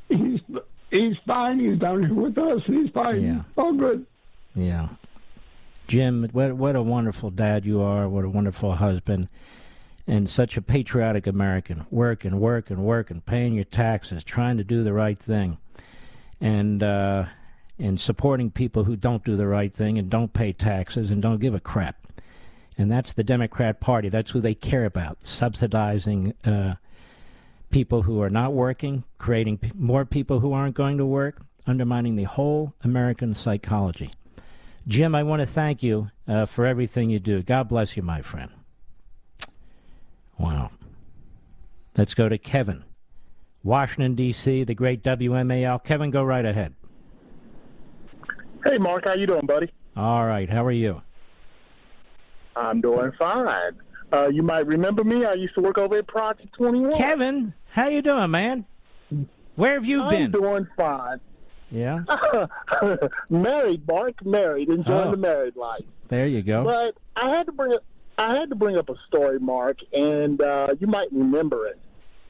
He's fine. He's down here with us. He's fine. Yeah. All good. Yeah. Jim, what a wonderful dad you are. What a wonderful husband. And such a patriotic American. Working, paying your taxes, trying to do the right thing. And supporting people who don't do the right thing and don't pay taxes and don't give a crap. And that's the Democrat Party. That's who they care about, subsidizing people who are not working, creating more people who aren't going to work, undermining the whole American psychology. Jim, I want to thank you for everything you do. God bless you, my friend. Wow. Let's go to Kevin. Washington, D.C., the great WMAL. Kevin, go right ahead. Hey, Mark, how you doing, buddy? All right, how are you? I'm doing fine. You might remember me. I used to work over at Project 21. Kevin, how you doing, man? Where have you been? I'm doing fine. Yeah? Married, Mark, married, enjoying the married life. There you go. But I had to bring up a story, Mark, and you might remember it.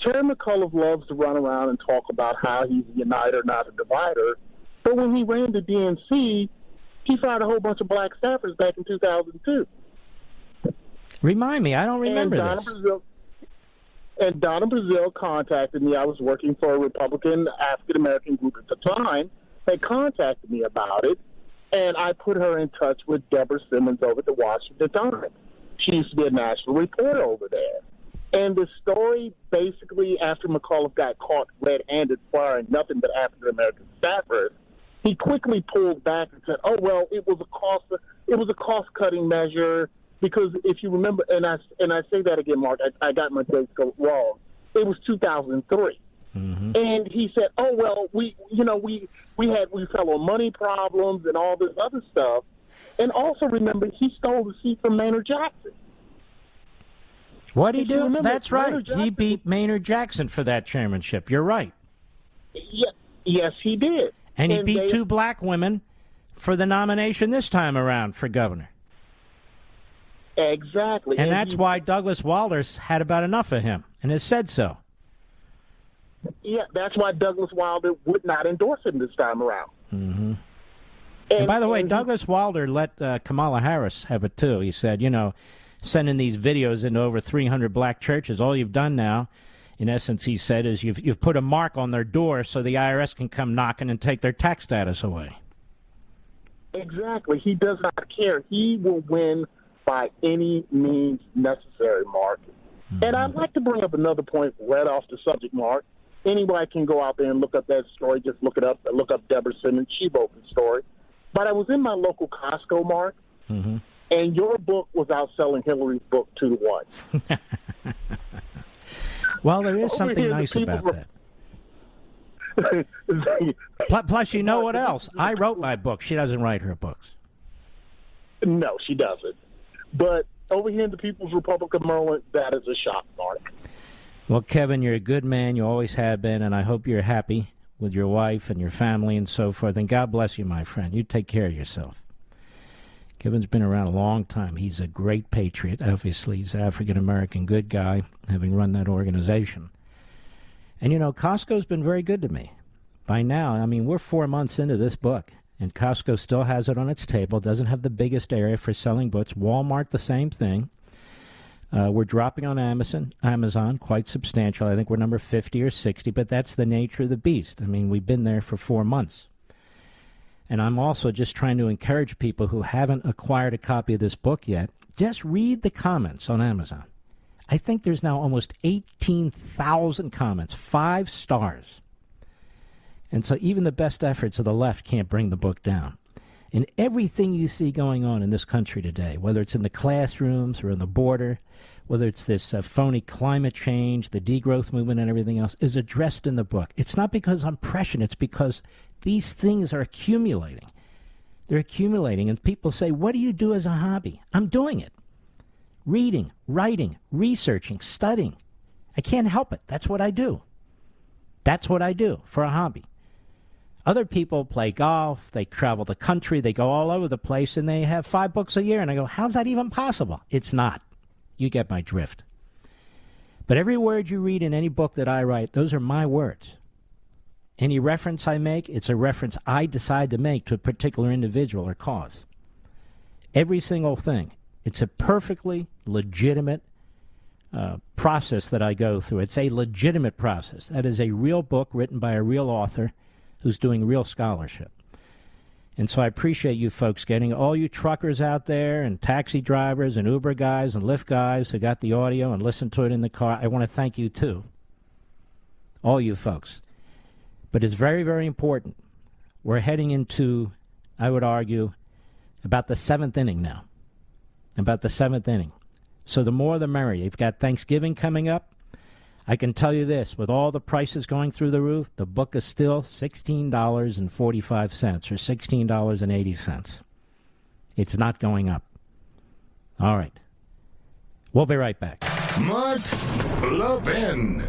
Terry McAuliffe loves to run around and talk about how he's a uniter, not a divider. But when he ran the DNC, he fired a whole bunch of black staffers back in 2002. Remind me, I don't remember this. And Donna Brazile contacted me. I was working for a Republican African-American group at the time. They contacted me about it, and I put her in touch with Deborah Simmons over at the Washington Times. She used to be a national reporter over there. And the story, basically, after McAuliffe got caught red-handed firing nothing but African-American staffers, he quickly pulled back and said, "Oh well, it was a cost-cutting measure." Because if you remember, and I say that again, Mark, I got my dates wrong. It was 2003, and he said, "Oh well, we fell on money problems and all this other stuff." And also remember, he stole the seat from Maynard Jackson. What'd he do? That's right. He beat Maynard Jackson for that chairmanship. You're right. Yes, he did. And he beat two black women for the nomination this time around for governor. Exactly. And that's why Douglas Wilder's had about enough of him and has said so. Yeah, that's why Douglas Wilder would not endorse him this time around. Mm-hmm. And by the way, Douglas Wilder let Kamala Harris have it too. He said, sending these videos into over 300 black churches, all you've done now, in essence, he said, is you've put a mark on their door so the IRS can come knocking and take their tax status away. Exactly. He does not care. He will win by any means necessary, Mark. And I'd like to bring up another point right off the subject, Mark. Anybody can go out there and look up that story. Just look it up. Look up Deborah Simmons. She wrote the story. But I was in my local Costco, Mark, and your book was outselling Hillary's book 2-1. Well, there is something nice about that. Plus, you know what else? I wrote my book. She doesn't write her books. No, she doesn't. But over here in the People's Republic of Maryland, that is a shock, Mark. Well, Kevin, you're a good man. You always have been, and I hope you're happy with your wife and your family and so forth. And God bless you, my friend. You take care of yourself. Kevin's been around a long time. He's a great patriot. Obviously, he's an African-American good guy, having run that organization. And, Costco's been very good to me. By now, we're 4 months into this book, and Costco still has it on its table, doesn't have the biggest area for selling books. Walmart, the same thing. We're dropping on Amazon, quite substantial. I think we're number 50 or 60, but that's the nature of the beast. We've been there for 4 months. And I'm also just trying to encourage people who haven't acquired a copy of this book yet, just read the comments on Amazon. I think there's now almost 18,000 comments, 5 stars. And so even the best efforts of the left can't bring the book down. And everything you see going on in this country today, whether it's in the classrooms or on the border, whether it's this phony climate change, the degrowth movement and everything else, is addressed in the book. It's not because I'm prescient. It's because these things are accumulating. They're accumulating. And people say, what do you do as a hobby? I'm doing it. Reading, writing, researching, studying. I can't help it. That's what I do. That's what I do for a hobby. Other people play golf, they travel the country, they go all over the place, and they have 5 books a year. And I go, how's that even possible? It's not. You get my drift. But every word you read in any book that I write, those are my words. Any reference I make, it's a reference I decide to make to a particular individual or cause. Every single thing. It's a perfectly legitimate process that I go through. It's a legitimate process. That is a real book written by a real author who's doing real scholarship. And so I appreciate you folks getting, all you truckers out there and taxi drivers and Uber guys and Lyft guys who got the audio and listened to it in the car. I want to thank you too. All you folks. But it's very, very important. We're heading into, I would argue, about the 7th inning now. About the 7th inning. So the more the merrier. You've got Thanksgiving coming up. I can tell you this, with all the prices going through the roof, the book is still $16.45 or $16.80. It's not going up. All right. We'll be right back. Mark Levin.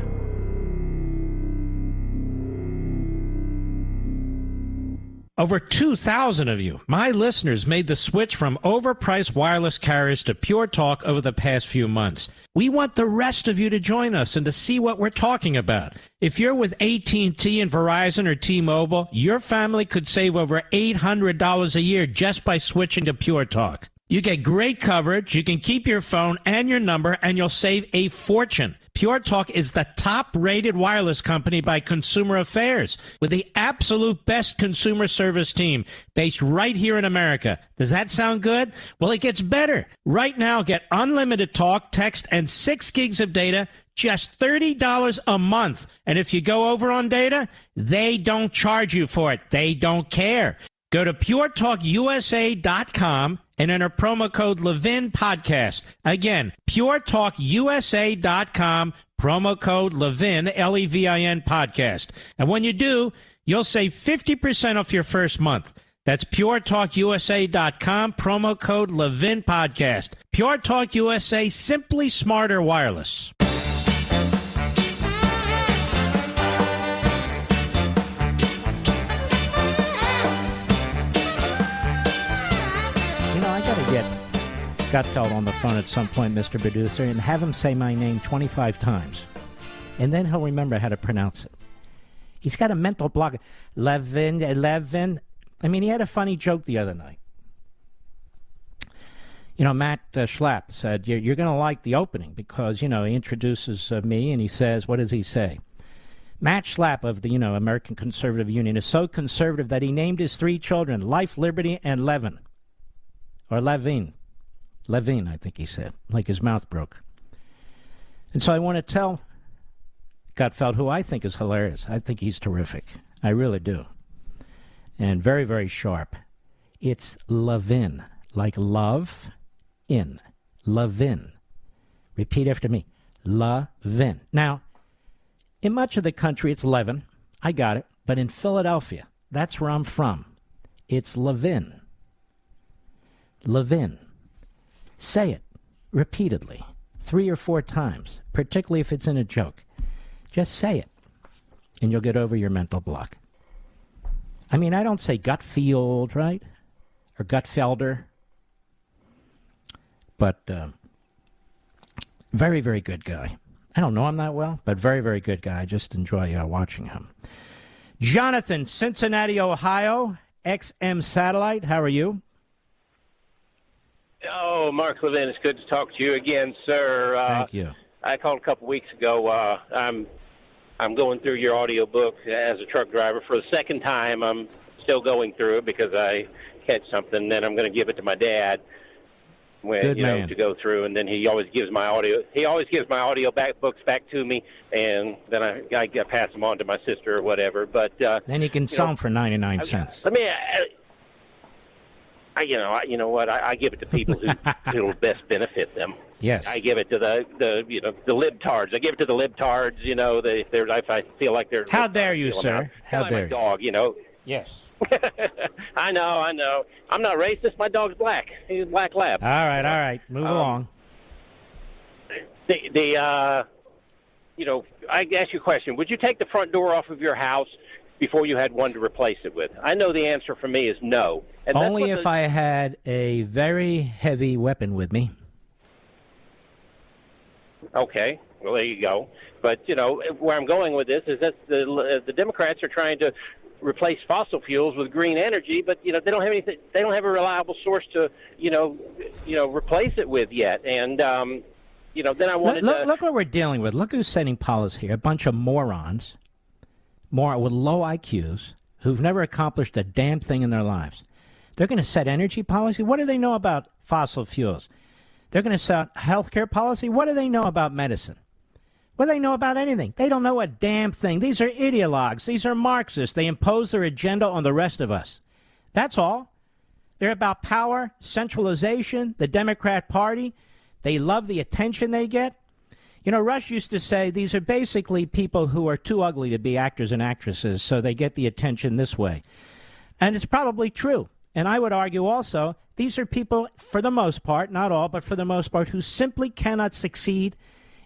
Over 2,000 of you, my listeners, made the switch from overpriced wireless carriers to Pure Talk over the past few months. We want the rest of you to join us and to see what we're talking about. If you're with AT&T and Verizon or T-Mobile, your family could save over $800 a year just by switching to Pure Talk. You get great coverage, you can keep your phone and your number, and you'll save a fortune. Pure Talk is the top-rated wireless company by Consumer Affairs, with the absolute best consumer service team based right here in America. Does that sound good? Well, it gets better. Right now, get unlimited talk, text, and 6 gigs of data, just $30 a month. And if you go over on data, they don't charge you for it. They don't care. Go to puretalkusa.com and enter promo code Levin Podcast. Again, puretalkusa.com, promo code Levin, Levin Podcast. And when you do, you'll save 50% off your first month. That's puretalkusa.com, promo code Levin Podcast. Pure Talk USA, simply smarter wireless. Get Gutfeld on the phone at some point, Mr. Producer, and have him say my name 25 times. And then he'll remember how to pronounce it. He's got a mental block. Levin. I mean, he had a funny joke the other night. You know, Matt Schlapp said, you're going to like the opening because, you know, he introduces me and he says, what does he say? Matt Schlapp of the, American Conservative Union is so conservative that he named his 3 children Life, Liberty, and Levin. Or ləʻvɪn. ləʻvɪn, I think he said, like his mouth broke. And so I want to tell Gutfeld, who I think is hilarious. I think he's terrific. I really do. And very, very sharp. It's ləʻvɪn, like love in. ləʻvɪn. Repeat after me. ləʻvɪn. Now, in much of the country, it's Levin. I got it. But in Philadelphia, that's where I'm from. It's ləʻvɪn. Levin. Say it repeatedly, 3 or 4 times, particularly if it's in a joke. Just say it, and you'll get over your mental block. I mean, I don't say Gutfield, right? Or Gutfelder. But very, very good guy. I don't know him that well, but very, very good guy. I just enjoy watching him. Jonathan, Cincinnati, Ohio, XM Satellite. How are you? Oh, Mark Levin, it's good to talk to you again, sir. Thank you. I called a couple weeks ago. I'm going through your audio book as a truck driver for the second time. I'm still going through it because I catch something, then I'm going to give it to my dad when to go through, and then he always gives my audio. He always gives my audio books back to me, and then I pass them on to my sister or whatever. But then you can sell them for 99 cents. Let me. you know what? I give it to people who will best benefit them. Yes. I give it to the libtards. I give it to the libtards. You know, if I feel like they're. How dare you, sir? How dare you? Dog, you know. Yes. I know. I'm not racist. My dog's black. He's a black lab. All right. Move along. I ask you a question. Would you take the front door off of your house before you had one to replace it with? I know the answer for me is no. And only if I had a very heavy weapon with me. Okay, well, there you go. But, where I'm going with this is that the Democrats are trying to replace fossil fuels with green energy, but, they don't have anything. They don't have a reliable source to, replace it with yet. And, then I wanted to... Look what we're dealing with. Look who's setting policy here. A bunch of morons with low IQs who've never accomplished a damn thing in their lives. They're going to set energy policy. What do they know about fossil fuels? They're going to set healthcare policy. What do they know about medicine? What do they know about anything? They don't know a damn thing. These are ideologues. These are Marxists. They impose their agenda on the rest of us. That's all. They're about power, centralization, the Democrat Party. They love the attention they get. Rush used to say these are basically people who are too ugly to be actors and actresses, so they get the attention this way. And it's probably true. And I would argue also, these are people, for the most part, not all, but for the most part, who simply cannot succeed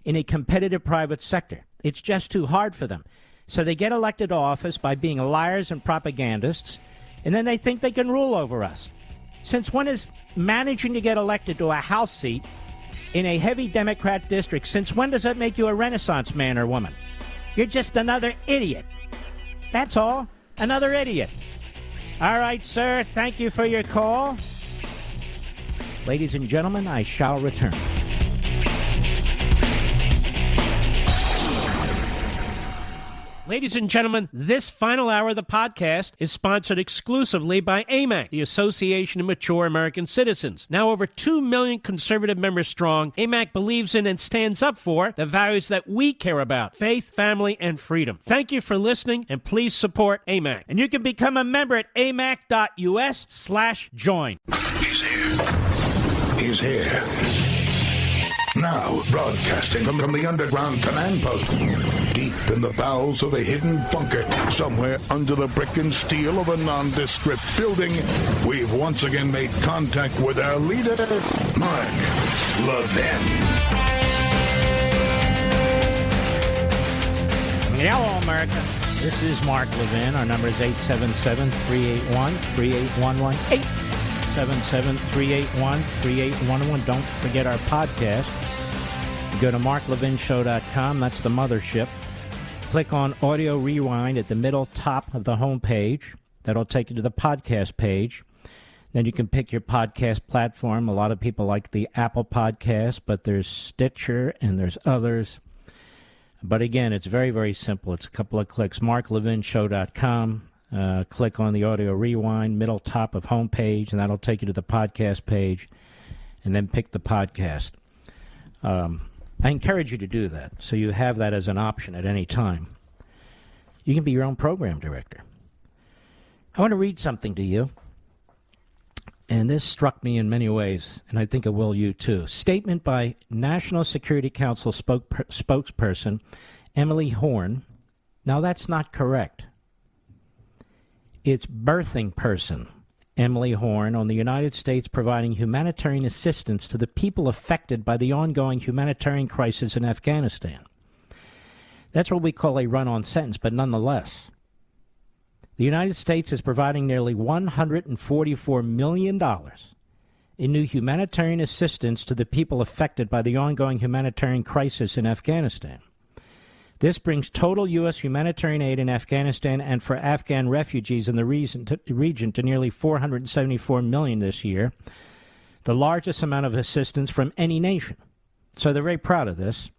in a competitive private sector. It's just too hard for them. So they get elected to office by being liars and propagandists, and then they think they can rule over us. Since when is managing to get elected to a House seat in a heavy Democrat district, since when does that make you a Renaissance man or woman? You're just another idiot. That's all. Another idiot. All right, sir. Thank you for your call. Ladies and gentlemen, I shall return. Ladies and gentlemen, this final hour of the podcast is sponsored exclusively by AMAC, the Association of Mature American Citizens. Now over 2 million conservative members strong, AMAC believes in and stands up for the values that we care about: faith, family, and freedom. Thank you for listening, and please support AMAC. And you can become a member at amac.us/join. He's here. Now, broadcasting from the underground command post, deep in the bowels of a hidden bunker, somewhere under the brick and steel of a nondescript building, we've once again made contact with our leader, Mark Levin. Hello, America. This is Mark Levin. Our number is 877-381-3811. 877-381-3811. Don't forget our podcast. Go to marklevinshow.com. That's the mothership. Click on Audio Rewind at the middle top of the home page. That'll take you to the podcast page. Then you can pick your podcast platform. A lot of people like the Apple Podcast, but there's Stitcher and there's others. But again, it's very, very simple. It's a couple of clicks. marklevinshow.com. Click on the Audio Rewind, middle top of home page, and that'll take you to the podcast page, and then pick the podcast. I encourage you to do that, so you have that as an option at any time. You can be your own program director. I want to read something to you, and this struck me in many ways, and I think it will you too. Statement by National Security Council spokesperson Emily Horn. Now, that's not correct. It's birthing person Emily Horn on the United States providing humanitarian assistance to the people affected by the ongoing humanitarian crisis in Afghanistan. That's what we call a run-on sentence, but nonetheless. The United States is providing nearly $144 million in new humanitarian assistance to the people affected by the ongoing humanitarian crisis in Afghanistan. This brings total U.S. humanitarian aid in Afghanistan and for Afghan refugees in the region to nearly $474 million this year, the largest amount of assistance from any nation. So they're very proud of this.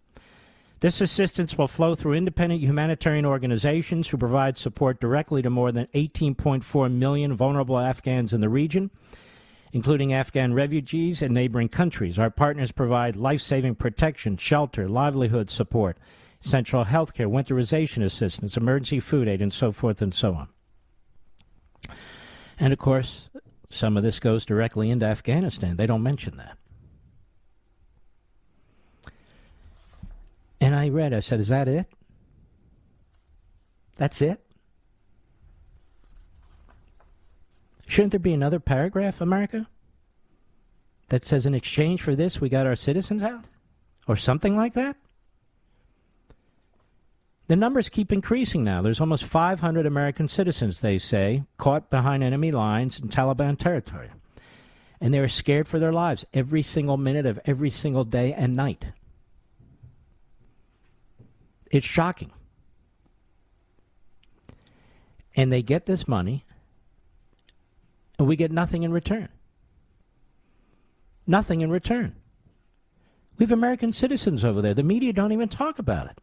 This assistance will flow through independent humanitarian organizations who provide support directly to more than 18.4 million vulnerable Afghans in the region, including Afghan refugees and neighboring countries. Our partners provide life-saving protection, shelter, livelihood support, essential health care, winterization assistance, emergency food aid, and so forth and so on. And, of course, Some of this goes directly into Afghanistan. They don't mention that. And I said, is that it? That's it? Shouldn't there be another paragraph, America, that says in exchange for this we got our citizens out? Or something like that? The numbers keep increasing now. There's almost 500 American citizens, they say, caught behind enemy lines in Taliban territory. And they're scared for their lives every single minute of every single day and night. It's shocking. And they get this money, and we get nothing in return. Nothing in return. We have American citizens over there. The media don't even talk about it,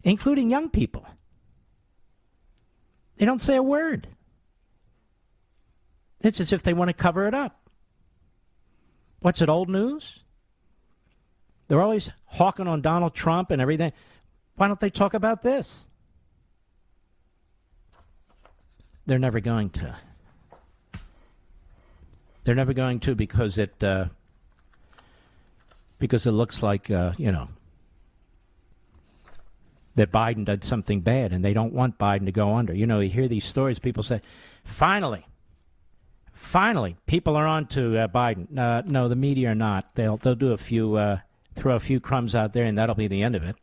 including young people. They don't say a word. It's as if they want to cover it up. What's it, old news? They're always hawking on Donald Trump and everything. Why don't they talk about this? They're never going to. They're never going to because it looks like, that Biden did something bad, and they don't want Biden to go under. You hear these stories, people say, finally, people are on to Biden. No, the media are not. They'll do throw a few crumbs out there, and that'll be the end of it.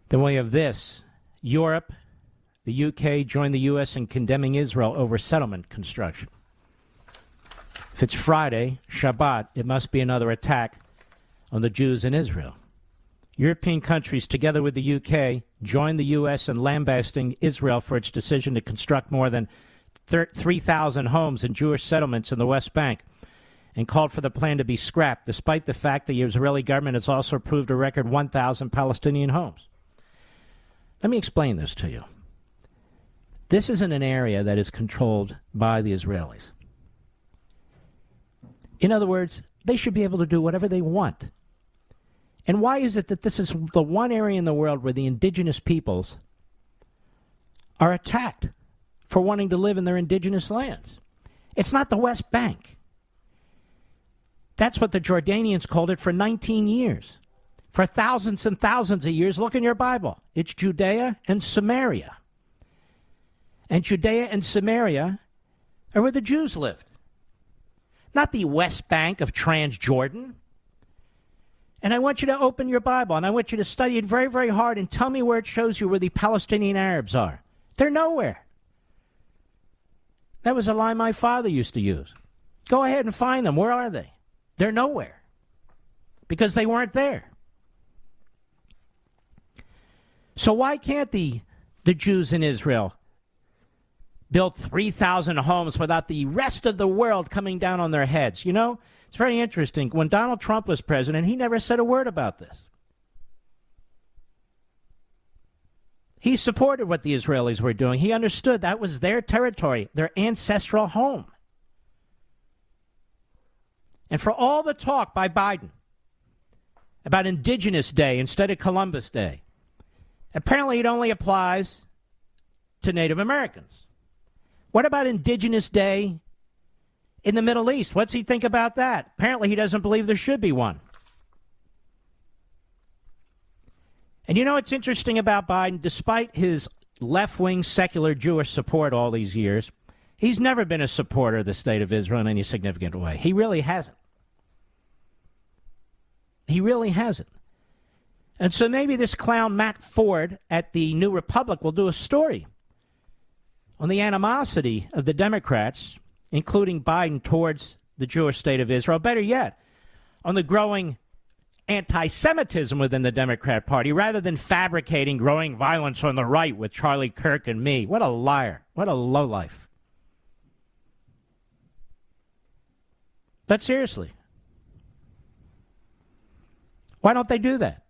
Then we have this. Europe, the UK joined the U.S. in condemning Israel over settlement construction. If it's Friday, Shabbat, it must be another attack on the Jews in Israel. European countries, together with the UK, joined the U.S. in lambasting Israel for its decision to construct more than 3,000 homes in Jewish settlements in the West Bank and called for the plan to be scrapped, despite the fact the Israeli government has also approved a record 1,000 Palestinian homes. Let me explain this to you. This isn't an area that is controlled by the Israelis. In other words, they should be able to do whatever they want. And why is it that this is the one area in the world where the indigenous peoples are attacked for wanting to live in their indigenous lands? It's not the West Bank. That's what the Jordanians called it for 19 years. For thousands and thousands of years, look in your Bible. It's Judea and Samaria. And Judea and Samaria are where the Jews lived. Not the West Bank of Transjordan. And I want you to open your Bible, and I want you to study it very, very hard and tell me where it shows you where the Palestinian Arabs are. They're nowhere. That was a lie my father used to use. Go ahead and find them. Where are they? They're nowhere. Because they weren't there. So why can't the Jews in Israel build 3,000 homes without the rest of the world coming down on their heads? It's very interesting. When Donald Trump was president, he never said a word about this. He supported what the Israelis were doing. He understood that was their territory, their ancestral home. And for all the talk by Biden about Indigenous Day instead of Columbus Day, apparently it only applies to Native Americans. What about Indigenous Day in the Middle East? What's he think about that? Apparently he doesn't believe there should be one. And what's interesting about Biden? Despite his left-wing secular Jewish support all these years, he's never been a supporter of the state of Israel in any significant way. He really hasn't. He really hasn't. And so maybe this clown Matt Ford at the New Republic will do a story on the animosity of the Democrats, including Biden, towards the Jewish state of Israel. Better yet, on the growing anti-Semitism within the Democrat Party, rather than fabricating growing violence on the right with Charlie Kirk and me. What a liar. What a lowlife. But seriously, why don't they do that?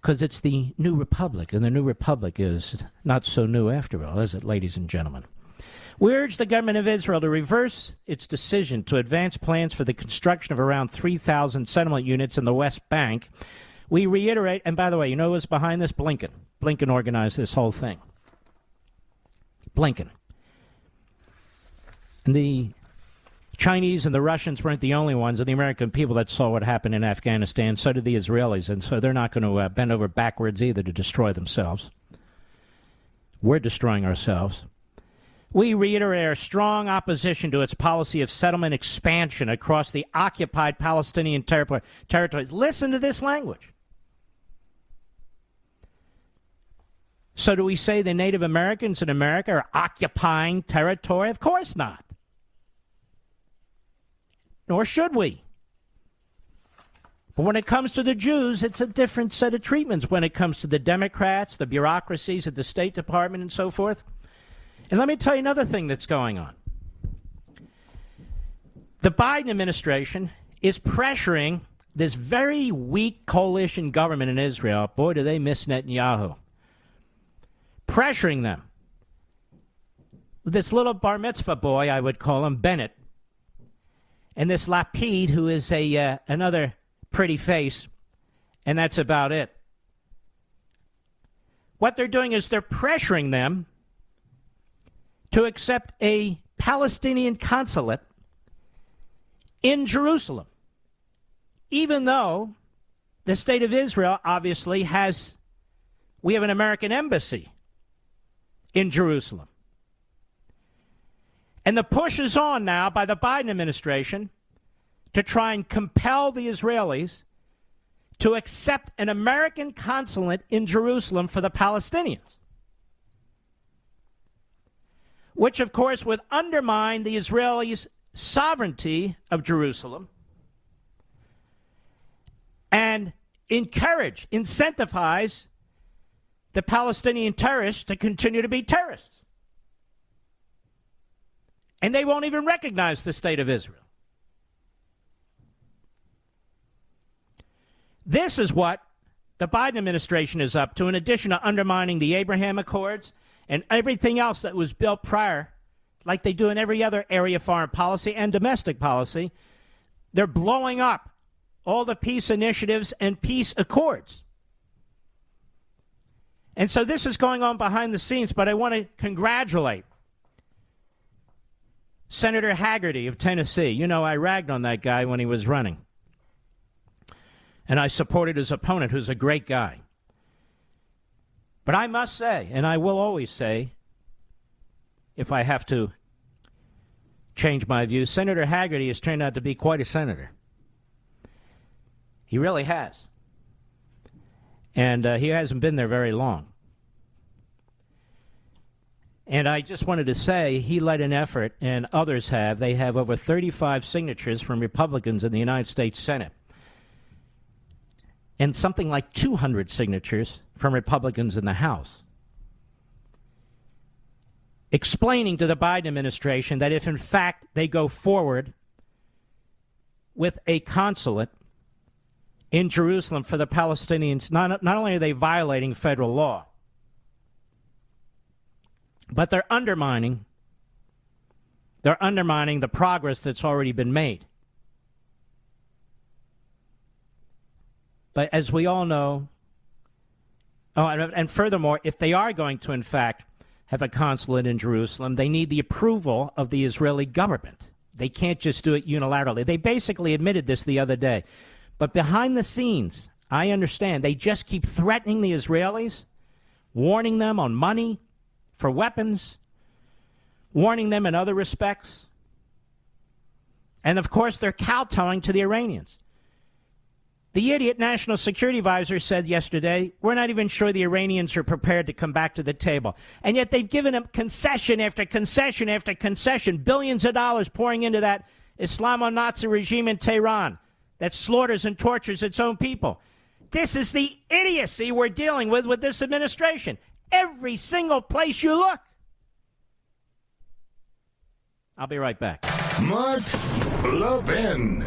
Because it's the New Republic, and the New Republic is not so new after all, is it, ladies and gentlemen? We urge the government of Israel to reverse its decision to advance plans for the construction of around 3,000 settlement units in the West Bank. We reiterate, and by the way, you know who's behind this? Blinken. Blinken organized this whole thing. Blinken. And the Chinese and the Russians weren't the only ones, and the American people that saw what happened in Afghanistan. So did the Israelis, and so they're not going to bend over backwards either to destroy themselves. We're destroying ourselves. We reiterate our strong opposition to its policy of settlement expansion across the occupied Palestinian territories. Listen to this language. So do we say the Native Americans in America are occupying territory? Of course not. Nor should we. But when it comes to the Jews, it's a different set of treatments when it comes to the Democrats, the bureaucracies at the State Department, and so forth. And let me tell you another thing that's going on. The Biden administration is pressuring this very weak coalition government in Israel. Boy, do they miss Netanyahu. Pressuring them. This little bar mitzvah boy, I would call him, Bennett, and this Lapid, who is another pretty face, and that's about it. What they're doing is they're pressuring them to accept a Palestinian consulate in Jerusalem, even though the state of Israel obviously we have an American embassy in Jerusalem. And the push is on now by the Biden administration to try and compel the Israelis to accept an American consulate in Jerusalem for the Palestinians, which, of course, would undermine the Israelis' sovereignty of Jerusalem and incentivize the Palestinian terrorists to continue to be terrorists. And they won't even recognize the state of Israel. This is what the Biden administration is up to, in addition to undermining the Abraham Accords and everything else that was built prior, like they do in every other area of foreign policy and domestic policy. They're blowing up all the peace initiatives and peace accords. And so this is going on behind the scenes, but I want to congratulate Senator Hagerty of Tennessee. You know, I ragged on that guy when he was running. And I supported his opponent, who's a great guy. But I must say, and I will always say, if I have to change my views, Senator Hagerty has turned out to be quite a senator. He really has. And he hasn't been there very long. And I just wanted to say he led an effort, and others have. They have over 35 signatures from Republicans in the United States Senate, and something like 200 signatures from Republicans in the House, explaining to the Biden administration that if, in fact, they go forward with a consulate in Jerusalem for the Palestinians, not only are they violating federal law, but they're undermining the progress that's already been made. But as we all know, and furthermore, if they are going to, in fact, have a consulate in Jerusalem, they need the approval of the Israeli government. They can't just do it unilaterally. They basically admitted this the other day. But behind the scenes, I understand, they just keep threatening the Israelis, warning them on money for weapons, warning them in other respects. And, of course, they're kowtowing to the Iranians. The idiot National Security Advisor said yesterday, we're not even sure the Iranians are prepared to come back to the table. And yet they've given them concession after concession after concession, billions of dollars pouring into that Islamo-Nazi regime in Tehran that slaughters and tortures its own people. This is the idiocy we're dealing with this administration. Every single place you look. I'll be right back. Mark Levin.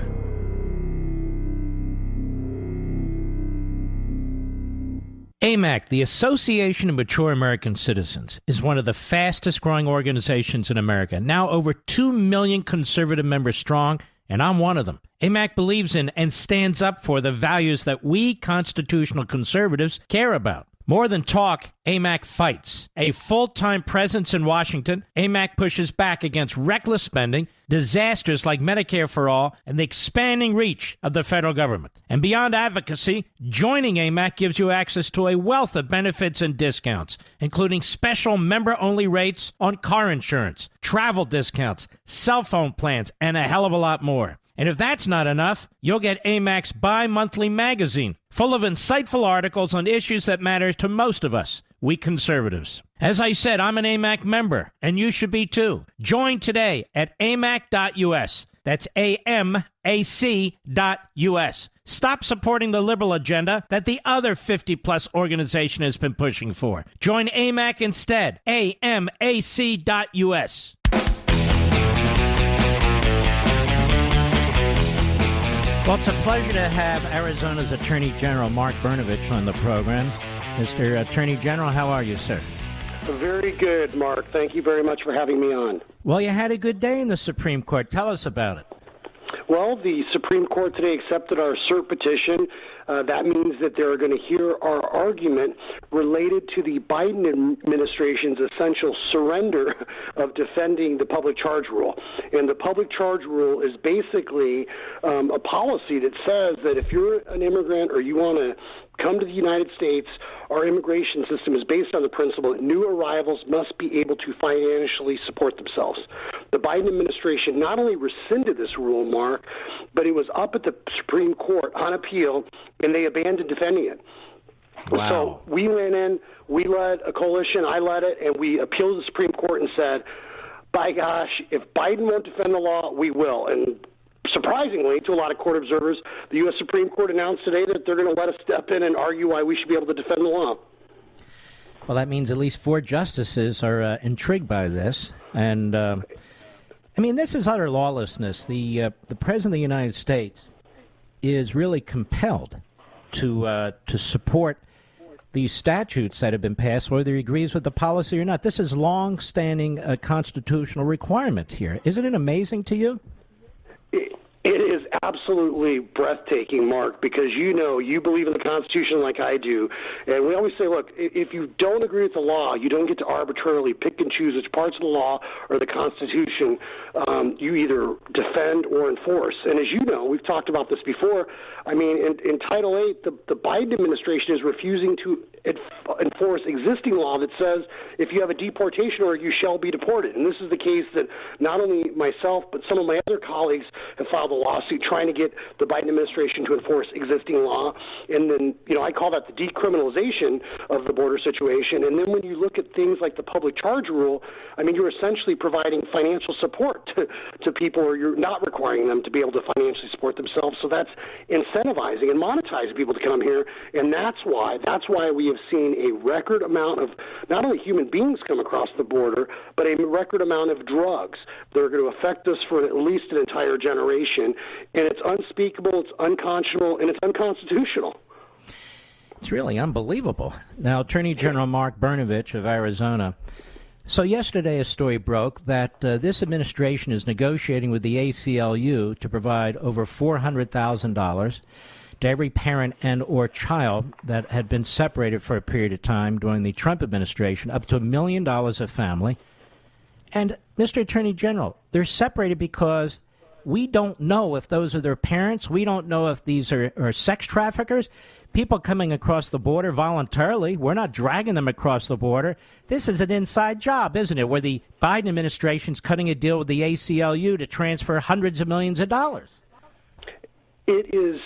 AMAC, the Association of Mature American Citizens, is one of the fastest growing organizations in America. Now over 2 million conservative members strong, and I'm one of them. AMAC believes in and stands up for the values that we constitutional conservatives care about. More than talk, AMAC fights. A full-time presence in Washington, AMAC pushes back against reckless spending, disasters like Medicare for All, and the expanding reach of the federal government. And beyond advocacy, joining AMAC gives you access to a wealth of benefits and discounts, including special member-only rates on car insurance, travel discounts, cell phone plans, and a hell of a lot more. And if that's not enough, you'll get AMAC's bi-monthly magazine, full of insightful articles on issues that matter to most of us, we conservatives. As I said, I'm an AMAC member, and you should be too. Join today at amac.us. That's AMAC.us. Stop supporting the liberal agenda that the other 50-plus organization has been pushing for. Join AMAC instead. AMAC.us. Well, it's a pleasure to have Arizona's Attorney General Mark Brnovich on the program. Mr. Attorney General, how are you, sir? Very good, Mark. Thank you very much for having me on. Well, you had a good day in the Supreme Court. Tell us about it. Well, the Supreme Court today accepted our cert petition. That means that they're going to hear our argument related to the Biden administration's essential surrender of defending the public charge rule. And the public charge rule is basically a policy that says that if you're an immigrant or you want to come to the United States, our immigration system is based on the principle that new arrivals must be able to financially support themselves. The Biden administration not only rescinded this rule, Mark, but it was up at the Supreme Court on appeal, and they abandoned defending it. Wow. So we went in, we led a coalition, I led it, and we appealed to the Supreme Court and said, by gosh, if Biden won't defend the law, we will. And surprisingly, to a lot of court observers, the U.S. Supreme Court announced today that they're going to let us step in and argue why we should be able to defend the law. Well, that means at least 4 justices are intrigued by this. And, I mean, this is utter lawlessness. The President of the United States is really compelled to support these statutes that have been passed, whether he agrees with the policy or not. This is long-standing constitutional requirement here. Isn't it amazing to you? It is absolutely breathtaking, Mark, because you know you believe in the Constitution like I do. And we always say, look, if you don't agree with the law, you don't get to arbitrarily pick and choose which parts of the law or the Constitution you either defend or enforce. And as you know, we've talked about this before. I mean, in Title VIII, the Biden administration is refusing to enforce existing law that says if you have a deportation order, you shall be deported. And this is the case that not only myself, but some of my other colleagues have filed a lawsuit trying to get the Biden administration to enforce existing law. And then, you know, I call that the decriminalization of the border situation. And then when you look at things like the public charge rule, I mean, you're essentially providing financial support to people, or you're not requiring them to be able to financially support themselves. So that's incentivizing and monetizing people to come here. And that's why we have seen a record amount of not only human beings come across the border, but a record amount of drugs that are going to affect us for at least an entire generation. And it's unspeakable, it's unconscionable, and it's unconstitutional. It's really unbelievable. Now, Attorney General Mark Brnovich of Arizona. So yesterday a story broke that this administration is negotiating with the ACLU to provide over $400,000 to every parent and or child that had been separated for a period of time during the Trump administration, up to $1 million a family. And, Mr. Attorney General, they're separated because we don't know if those are their parents. We don't know if these are sex traffickers, people coming across the border voluntarily. We're not dragging them across the border. This is an inside job, isn't it, where the Biden administration's cutting a deal with the ACLU to transfer hundreds of millions of dollars. It is,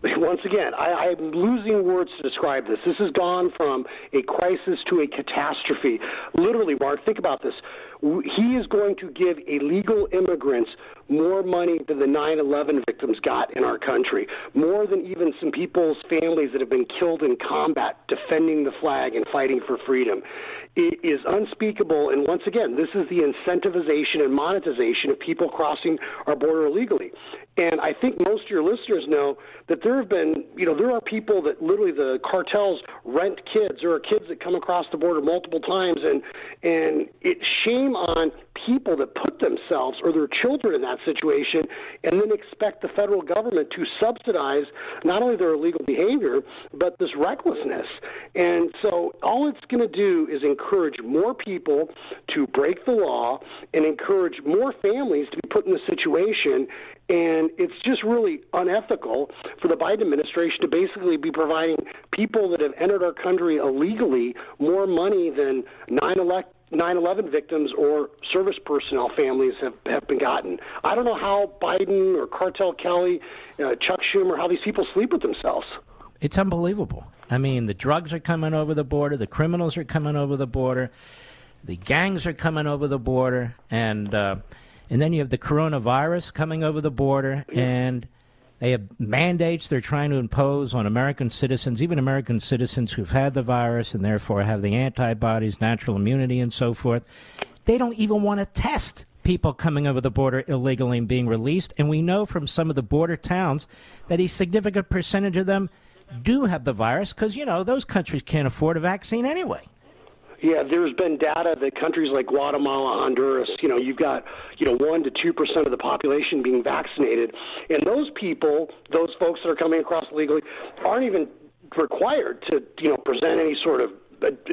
once again, I'm losing words to describe this. This has gone from a crisis to a catastrophe. Literally, Mark, think about this. He is going to give illegal immigrants more money than the 9/11 victims got in our country, more than even some people's families that have been killed in combat defending the flag and fighting for freedom. It is unspeakable, and once again, this is the incentivization and monetization of people crossing our border illegally. And I think most of your listeners know that there have been, there are people that literally the cartels rent kids. There are kids that come across the border multiple times, and it's shame on people that put themselves or their children in that situation and then expect the federal government to subsidize not only their illegal behavior, but this recklessness. And so all it's going to do is encourage more people to break the law and encourage more families to be put in this situation. And it's just really unethical for the Biden administration to basically be providing people that have entered our country illegally more money than 9/11 victims or service personnel families have been gotten. I don't know how Biden or Cartel Kelly, Chuck Schumer, how these people sleep with themselves. It's unbelievable. I mean, the drugs are coming over the border, the criminals are coming over the border, the gangs are coming over the border, and then you have the coronavirus coming over the border, and they have mandates they're trying to impose on American citizens, even American citizens who've had the virus and therefore have the antibodies, natural immunity, and so forth. They don't even want to test people coming over the border illegally and being released. And we know from some of the border towns that a significant percentage of them do have the virus because, you know, those countries can't afford a vaccine anyway. Yeah, there's been data that countries like Guatemala, Honduras, you've got, 1 to 2% of the population being vaccinated. And those people, those folks that are coming across illegally, aren't even required to, present any sort of,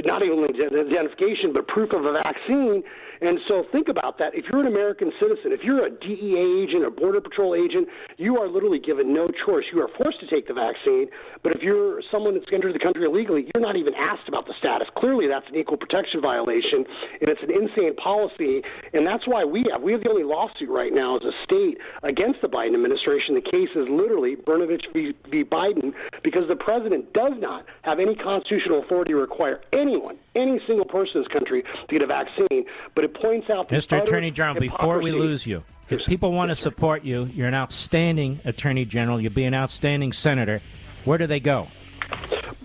not even identification, but proof of a vaccine. And so think about that. If you're an American citizen, if you're a DEA agent, a Border Patrol agent, you are literally given no choice. You are forced to take the vaccine. But if you're someone that's entered the country illegally, you're not even asked about the status. Clearly, that's an equal protection violation, and it's an insane policy. And that's why we have the only lawsuit right now as a state against the Biden administration. The case is literally Brnovich v. Biden, because the president does not have any constitutional authority to require anyone, any single person in this country to get a vaccine. But it points out Mr. Attorney General, before we lose you, if people want to support you, you're an outstanding Attorney General, you'll be an outstanding Senator, where do they go?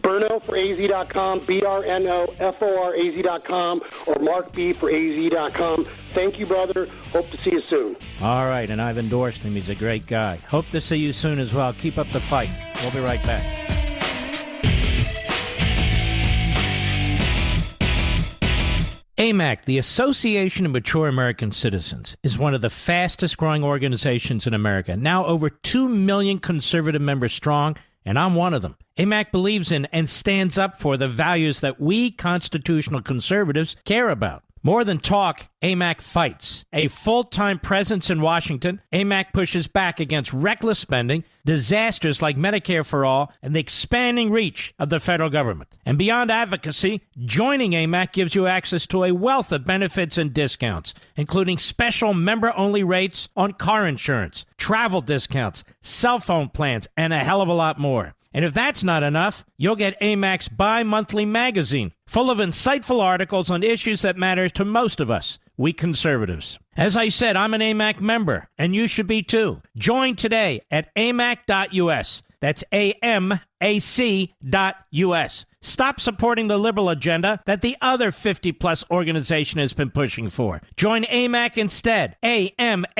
BrnoForAZ.com, BrnoForAZ.com, or MarkB4AZ.com. Thank you, brother. Hope to see you soon. All right, and I've endorsed him. He's a great guy. Hope to see you soon as well. Keep up the fight. We'll be right back. AMAC, the Association of Mature American Citizens, is one of the fastest growing organizations in America, now over 2 million conservative members strong, and I'm one of them. AMAC believes in and stands up for the values that we constitutional conservatives care about. More than talk, AMAC fights. A full-time presence in Washington, AMAC pushes back against reckless spending, disasters like Medicare for All, and the expanding reach of the federal government. And beyond advocacy, joining AMAC gives you access to a wealth of benefits and discounts, including special member-only rates on car insurance, travel discounts, cell phone plans, and a hell of a lot more. And if that's not enough, you'll get AMAC's bi-monthly magazine, full of insightful articles on issues that matter to most of us, we conservatives. As I said, I'm an AMAC member, and you should be too. Join today at amac.us. That's AMAC.us. Stop supporting the liberal agenda that the other 50-plus organization has been pushing for. Join AMAC instead. AMAC.us.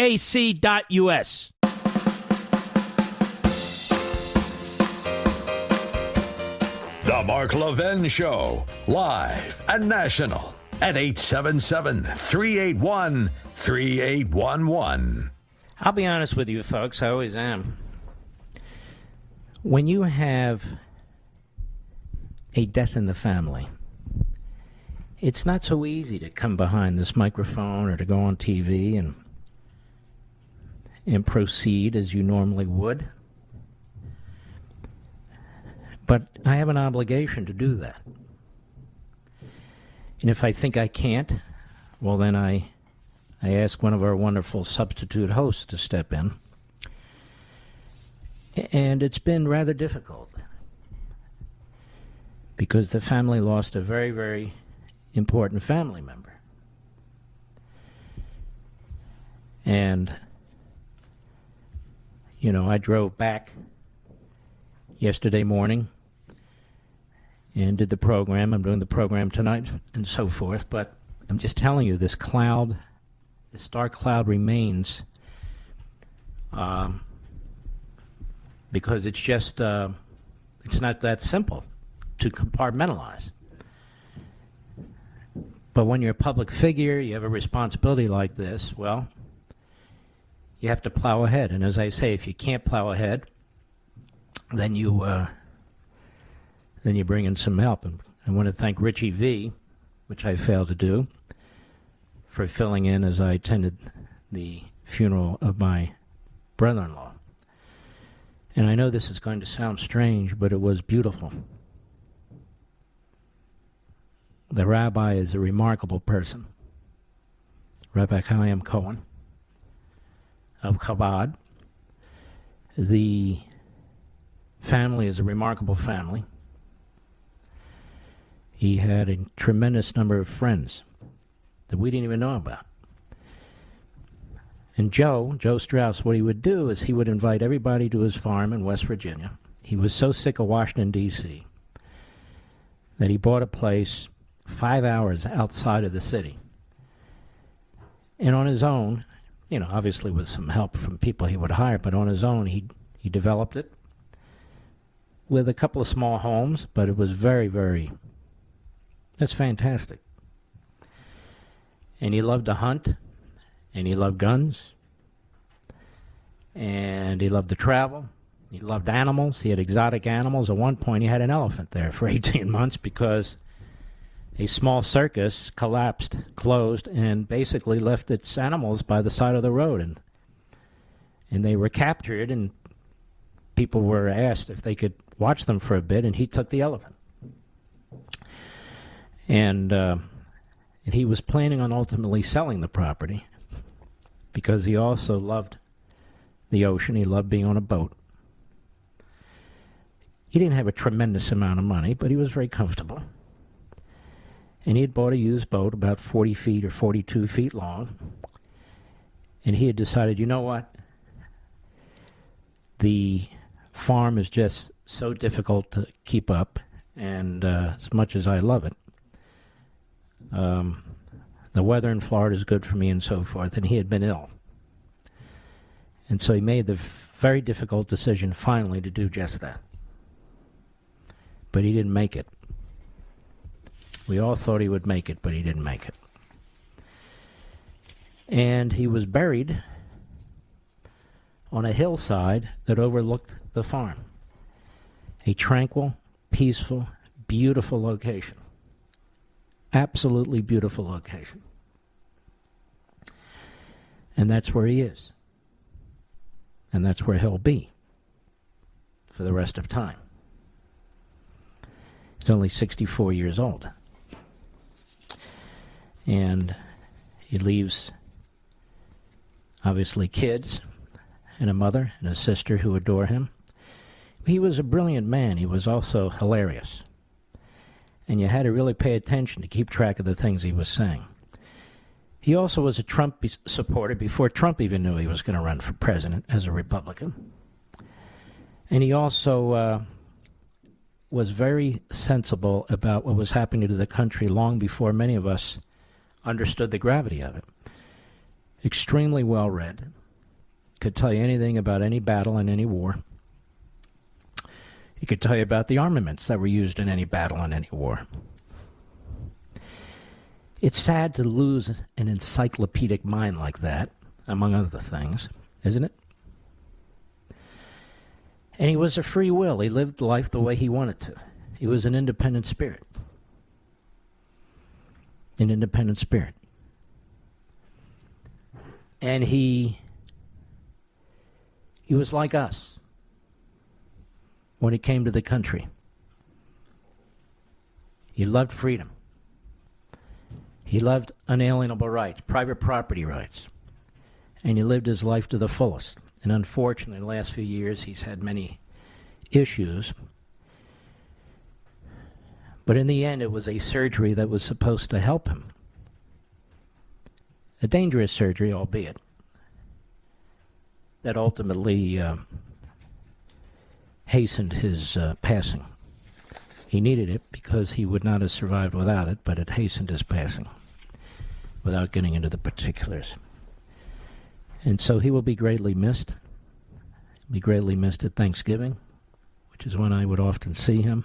The Mark Levin Show, live and national at 877-381-3811. I'll be honest with you, folks. I always am. When you have a death in the family, it's not so easy to come behind this microphone or to go on TV and proceed as you normally would. But I have an obligation to do that. And if I think I can't, well, then I ask one of our wonderful substitute hosts to step in. And it's been rather difficult because the family lost a very, very important family member. And, I drove back yesterday morning and did the program. I'm doing the program tonight and so forth, but I'm just telling you, this dark cloud remains because it's just, it's not that simple to compartmentalize. But when you're a public figure, you have a responsibility like this, well, you have to plow ahead. And as I say, if you can't plow ahead, then you bring in some help. And I want to thank Richie V, which I failed to do, for filling in as I attended the funeral of my brother-in-law. And I know this is going to sound strange, but it was beautiful. The rabbi is a remarkable person. Rabbi Chaim Cohen of Chabad. The family is a remarkable family. He had a tremendous number of friends that we didn't even know about. And Joe Strauss, what he would do is he would invite everybody to his farm in West Virginia. He was so sick of Washington, D.C., that he bought a place 5 hours outside of the city. And on his own, obviously with some help from people he would hire, but on his own, he developed it with a couple of small homes, but it was very, very, that's fantastic. And he loved to hunt, and he loved guns, and he loved to travel. He loved animals. He had exotic animals. At one point, he had an elephant there for 18 months because a small circus collapsed, closed, and basically left its animals by the side of the road. And they were captured, and people were asked if they could watch them for a bit, and he took the elephant. And he was planning on ultimately selling the property because he also loved the ocean. He loved being on a boat. He didn't have a tremendous amount of money, but he was very comfortable. And he had bought a used boat about 40 feet or 42 feet long. And he had decided, you know what? The farm is just so difficult to keep up. And as much as I love it, the weather in Florida is good for me and so forth. And he had been ill. And so he made the very difficult decision finally to do just that. But he didn't make it. We all thought he would make it, but he didn't make it. And he was buried on a hillside that overlooked the farm. A tranquil, peaceful, beautiful location. Absolutely beautiful location. And that's where he is. And that's where he'll be for the rest of time. He's only 64 years old. And he leaves, obviously, kids and a mother and a sister who adore him. He was a brilliant man. He was also hilarious. And you had to really pay attention to keep track of the things he was saying. He also was a Trump supporter before Trump even knew he was going to run for president as a Republican. And he also was very sensible about what was happening to the country long before many of us understood the gravity of it. Extremely well read. Could tell you anything about any battle and any war. He could tell you about the armaments that were used in any battle and any war. It's sad to lose an encyclopedic mind like that, among other things, isn't it? And he was a free will. He lived life the way he wanted to. He was an independent spirit. An independent spirit. And he was like us when it came to the country. He loved freedom. He loved unalienable rights, private property rights. And he lived his life to the fullest. And unfortunately, in the last few years, he's had many issues. But in the end, it was a surgery that was supposed to help him. A dangerous surgery, albeit, that ultimately hastened his passing. He needed it because he would not have survived without it, but it hastened his passing without getting into the particulars. And so he will be greatly missed. Be greatly missed at Thanksgiving, which is when I would often see him.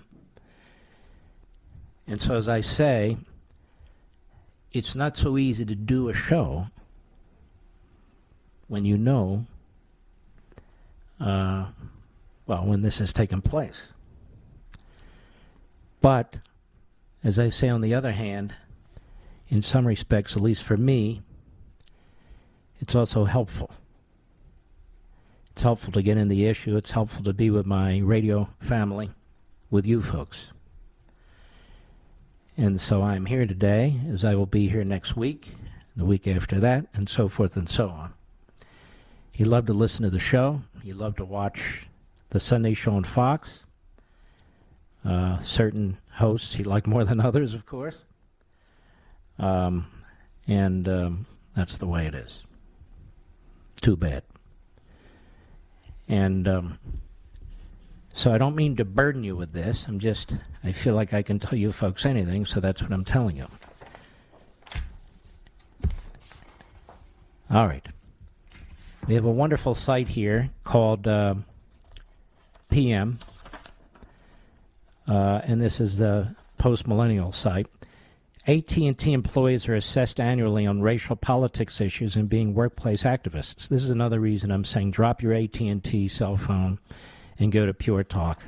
And so, as I say, it's not so easy to do a show when you know, when this has taken place. But, as I say on the other hand, in some respects, at least for me, it's also helpful. It's helpful to get in the issue. It's helpful to be with my radio family, with you folks. And so I'm here today, as I will be here next week, the week after that, and so forth and so on. He loved to listen to the show. He loved to watch the Sunday show on Fox. Certain hosts he liked more than others, of course. And that's the way it is. Too bad. And so I don't mean to burden you with this. I feel like I can tell you folks anything, so that's what I'm telling you. All right. We have a wonderful site here called PM, and this is the post-millennial site. AT&T employees are assessed annually on racial politics issues and being workplace activists. This is another reason I'm saying drop your AT&T cell phone and go to Pure Talk.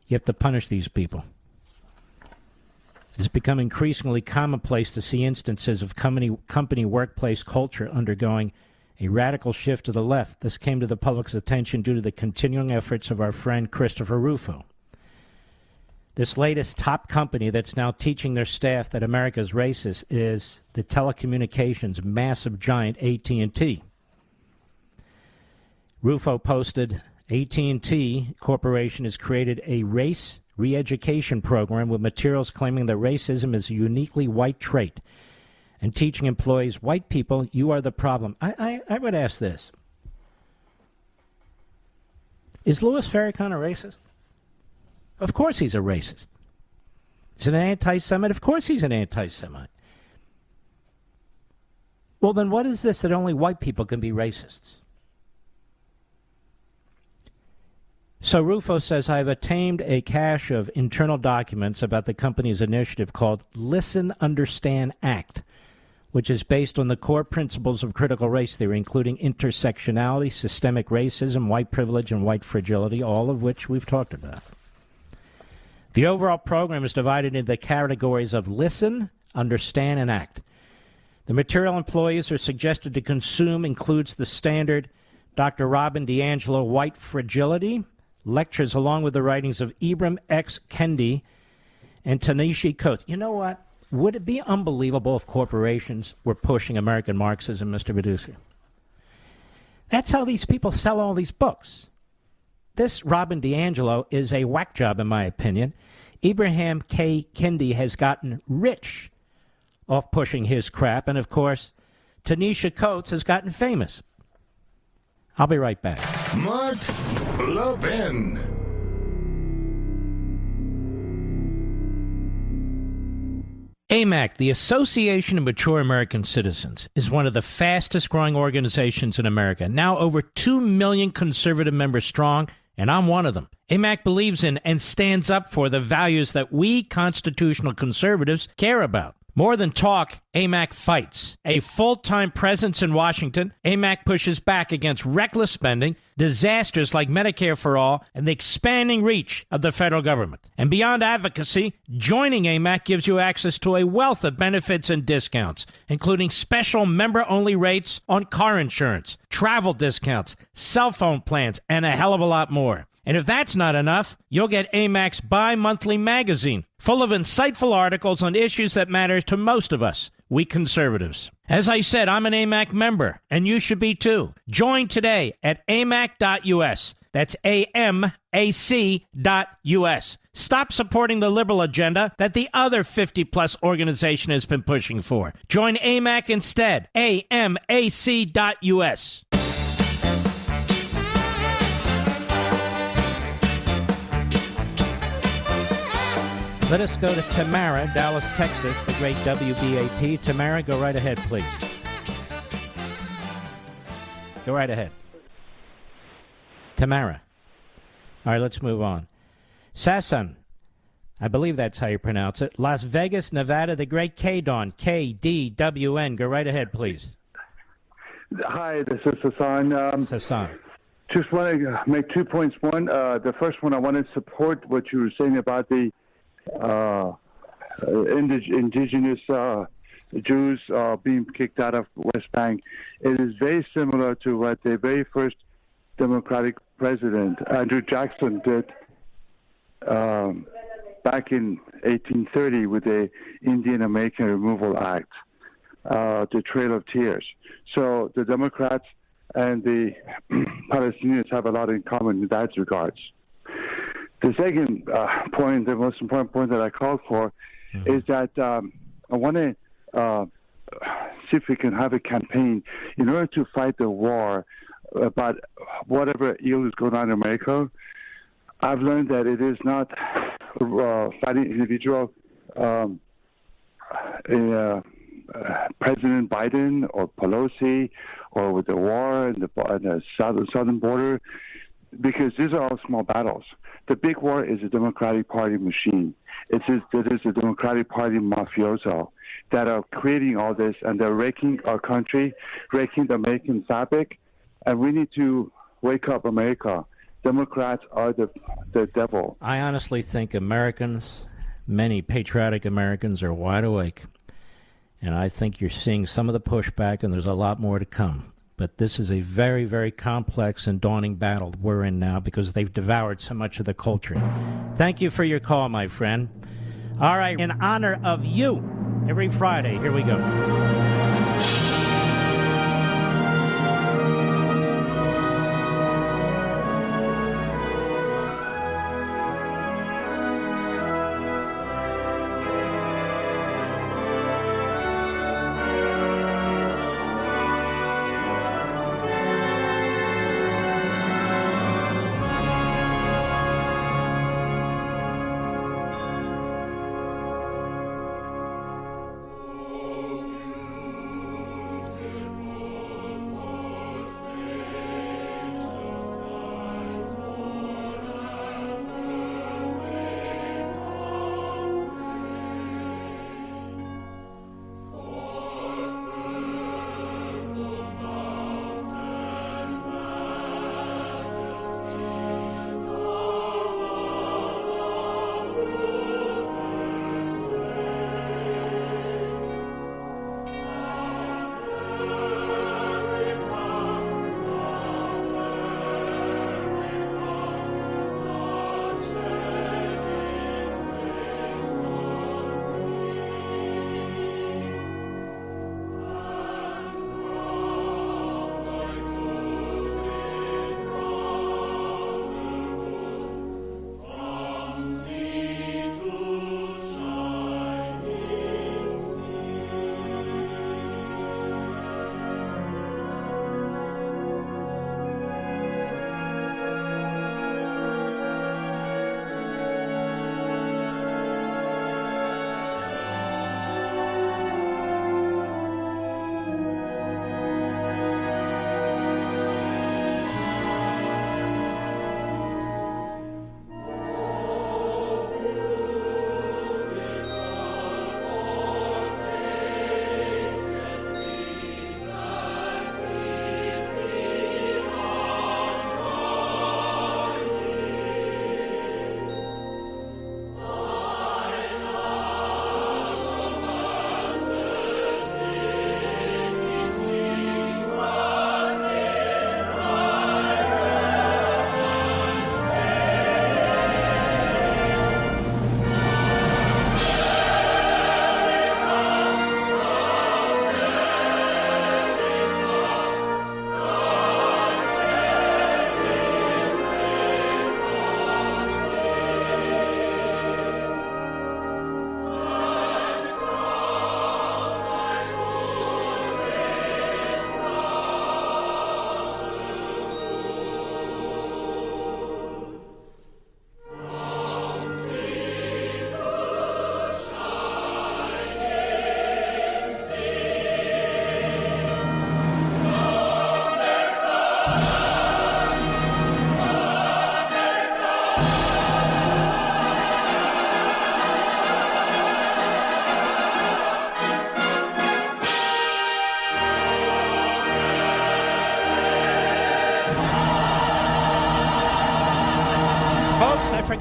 You have to punish these people. It's become increasingly commonplace to see instances of company workplace culture undergoing a radical shift to the left. This came to the public's attention due to the continuing efforts of our friend Christopher Rufo. This latest top company that's now teaching their staff that America is racist is the telecommunications massive giant AT&T. Rufo posted, AT&T Corporation has created a race re-education program with materials claiming that racism is a uniquely white trait and teaching employees, white people, you are the problem. I would ask this. Is Louis Farrakhan a racist? Of course he's a racist. Is an anti-Semite? Of course he's an anti-Semite. Well, then what is this that only white people can be racists? So Rufo says, I've obtained a cache of internal documents about the company's initiative called Listen, Understand, Act, which is based on the core principles of critical race theory, including intersectionality, systemic racism, white privilege, and white fragility, all of which we've talked about. The overall program is divided into the categories of listen, understand, and act. The material employees are suggested to consume includes the standard Dr. Robin DiAngelo White Fragility lectures, along with the writings of Ibram X. Kendi and Ta-Nehisi Coates. You know what? Would it be unbelievable if corporations were pushing American Marxism, Mr. Producer? That's how these people sell all these books. This Robin DiAngelo is a whack job, in my opinion. Ibrahim K. Kendi has gotten rich off pushing his crap, and of course, Ta-Nehisi Coates has gotten famous. I'll be right back. Mark Levin. AMAC, the Association of Mature American Citizens, is one of the fastest growing organizations in America, now over 2 million conservative members strong, and I'm one of them. AMAC believes in and stands up for the values that we constitutional conservatives care about. More than talk, AMAC fights. A full-time presence in Washington, AMAC pushes back against reckless spending, disasters like Medicare for All, and the expanding reach of the federal government. And beyond advocacy, joining AMAC gives you access to a wealth of benefits and discounts, including special member-only rates on car insurance, travel discounts, cell phone plans, and a hell of a lot more. And if that's not enough, you'll get AMAC's bi-monthly magazine, full of insightful articles on issues that matter to most of us, we conservatives. As I said, I'm an AMAC member, and you should be too. Join today at amac.us. That's AMAC.us. Stop supporting the liberal agenda that the other 50-plus organization has been pushing for. Join AMAC instead. AMAC.us. Let us go to Tamara, Dallas, Texas, the great WBAP. Tamara, go right ahead, please. Go right ahead. Tamara. All right, let's move on. Sasan, I believe that's how you pronounce it. Las Vegas, Nevada, the great KDWN, KDWN. Go right ahead, please. Hi, this is Hassan. Hassan. Just want to make 2 points. One, the first one, I want to support what you were saying about the indigenous Jews being kicked out of West Bank. It is very similar to what the very first Democratic president, Andrew Jackson, did back in 1830 with the Indian American Removal Act, the Trail of Tears. So the Democrats and the Palestinians have a lot in common in that regards. The second point, the most important point that I called for, is that I want to see if we can have a campaign in order to fight the war about whatever ill is going on in America. I've learned that it is not fighting individual President Biden or Pelosi or with the war and the southern border, because these are all small battles. The big war is the Democratic Party machine. It is the Democratic Party mafioso that are creating all this, and they're wrecking our country, wrecking the American fabric, and we need to wake up America. Democrats are the devil. I honestly think Americans, many patriotic Americans, are wide awake. And I think you're seeing some of the pushback, and there's a lot more to come. But this is a very, very complex and daunting battle we're in now because they've devoured so much of the culture. Thank you for your call, my friend. All right, in honor of you, every Friday, here we go.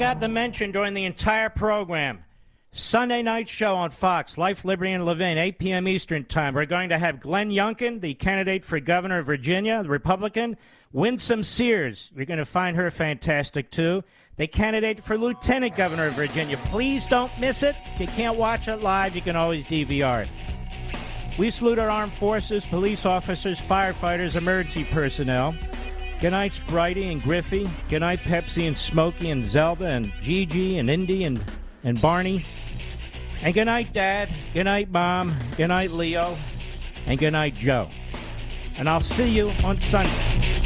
forgot to mention during the entire program, Sunday night show on Fox, Life, Liberty, and Levin, 8 p.m. Eastern Time. We're going to have Glenn Youngkin, the candidate for governor of Virginia, the Republican. Winsome Sears, you're going to find her fantastic, too. The candidate for lieutenant governor of Virginia. Please don't miss it. If you can't watch it live, you can always DVR it. We salute our armed forces, police officers, firefighters, emergency personnel. Good night, Spritey and Griffey. Good night, Pepsi and Smokey and Zelda and Gigi and Indy and Barney. And good night, Dad. Good night, Mom. Good night, Leo. And good night, Joe. And I'll see you on Sunday.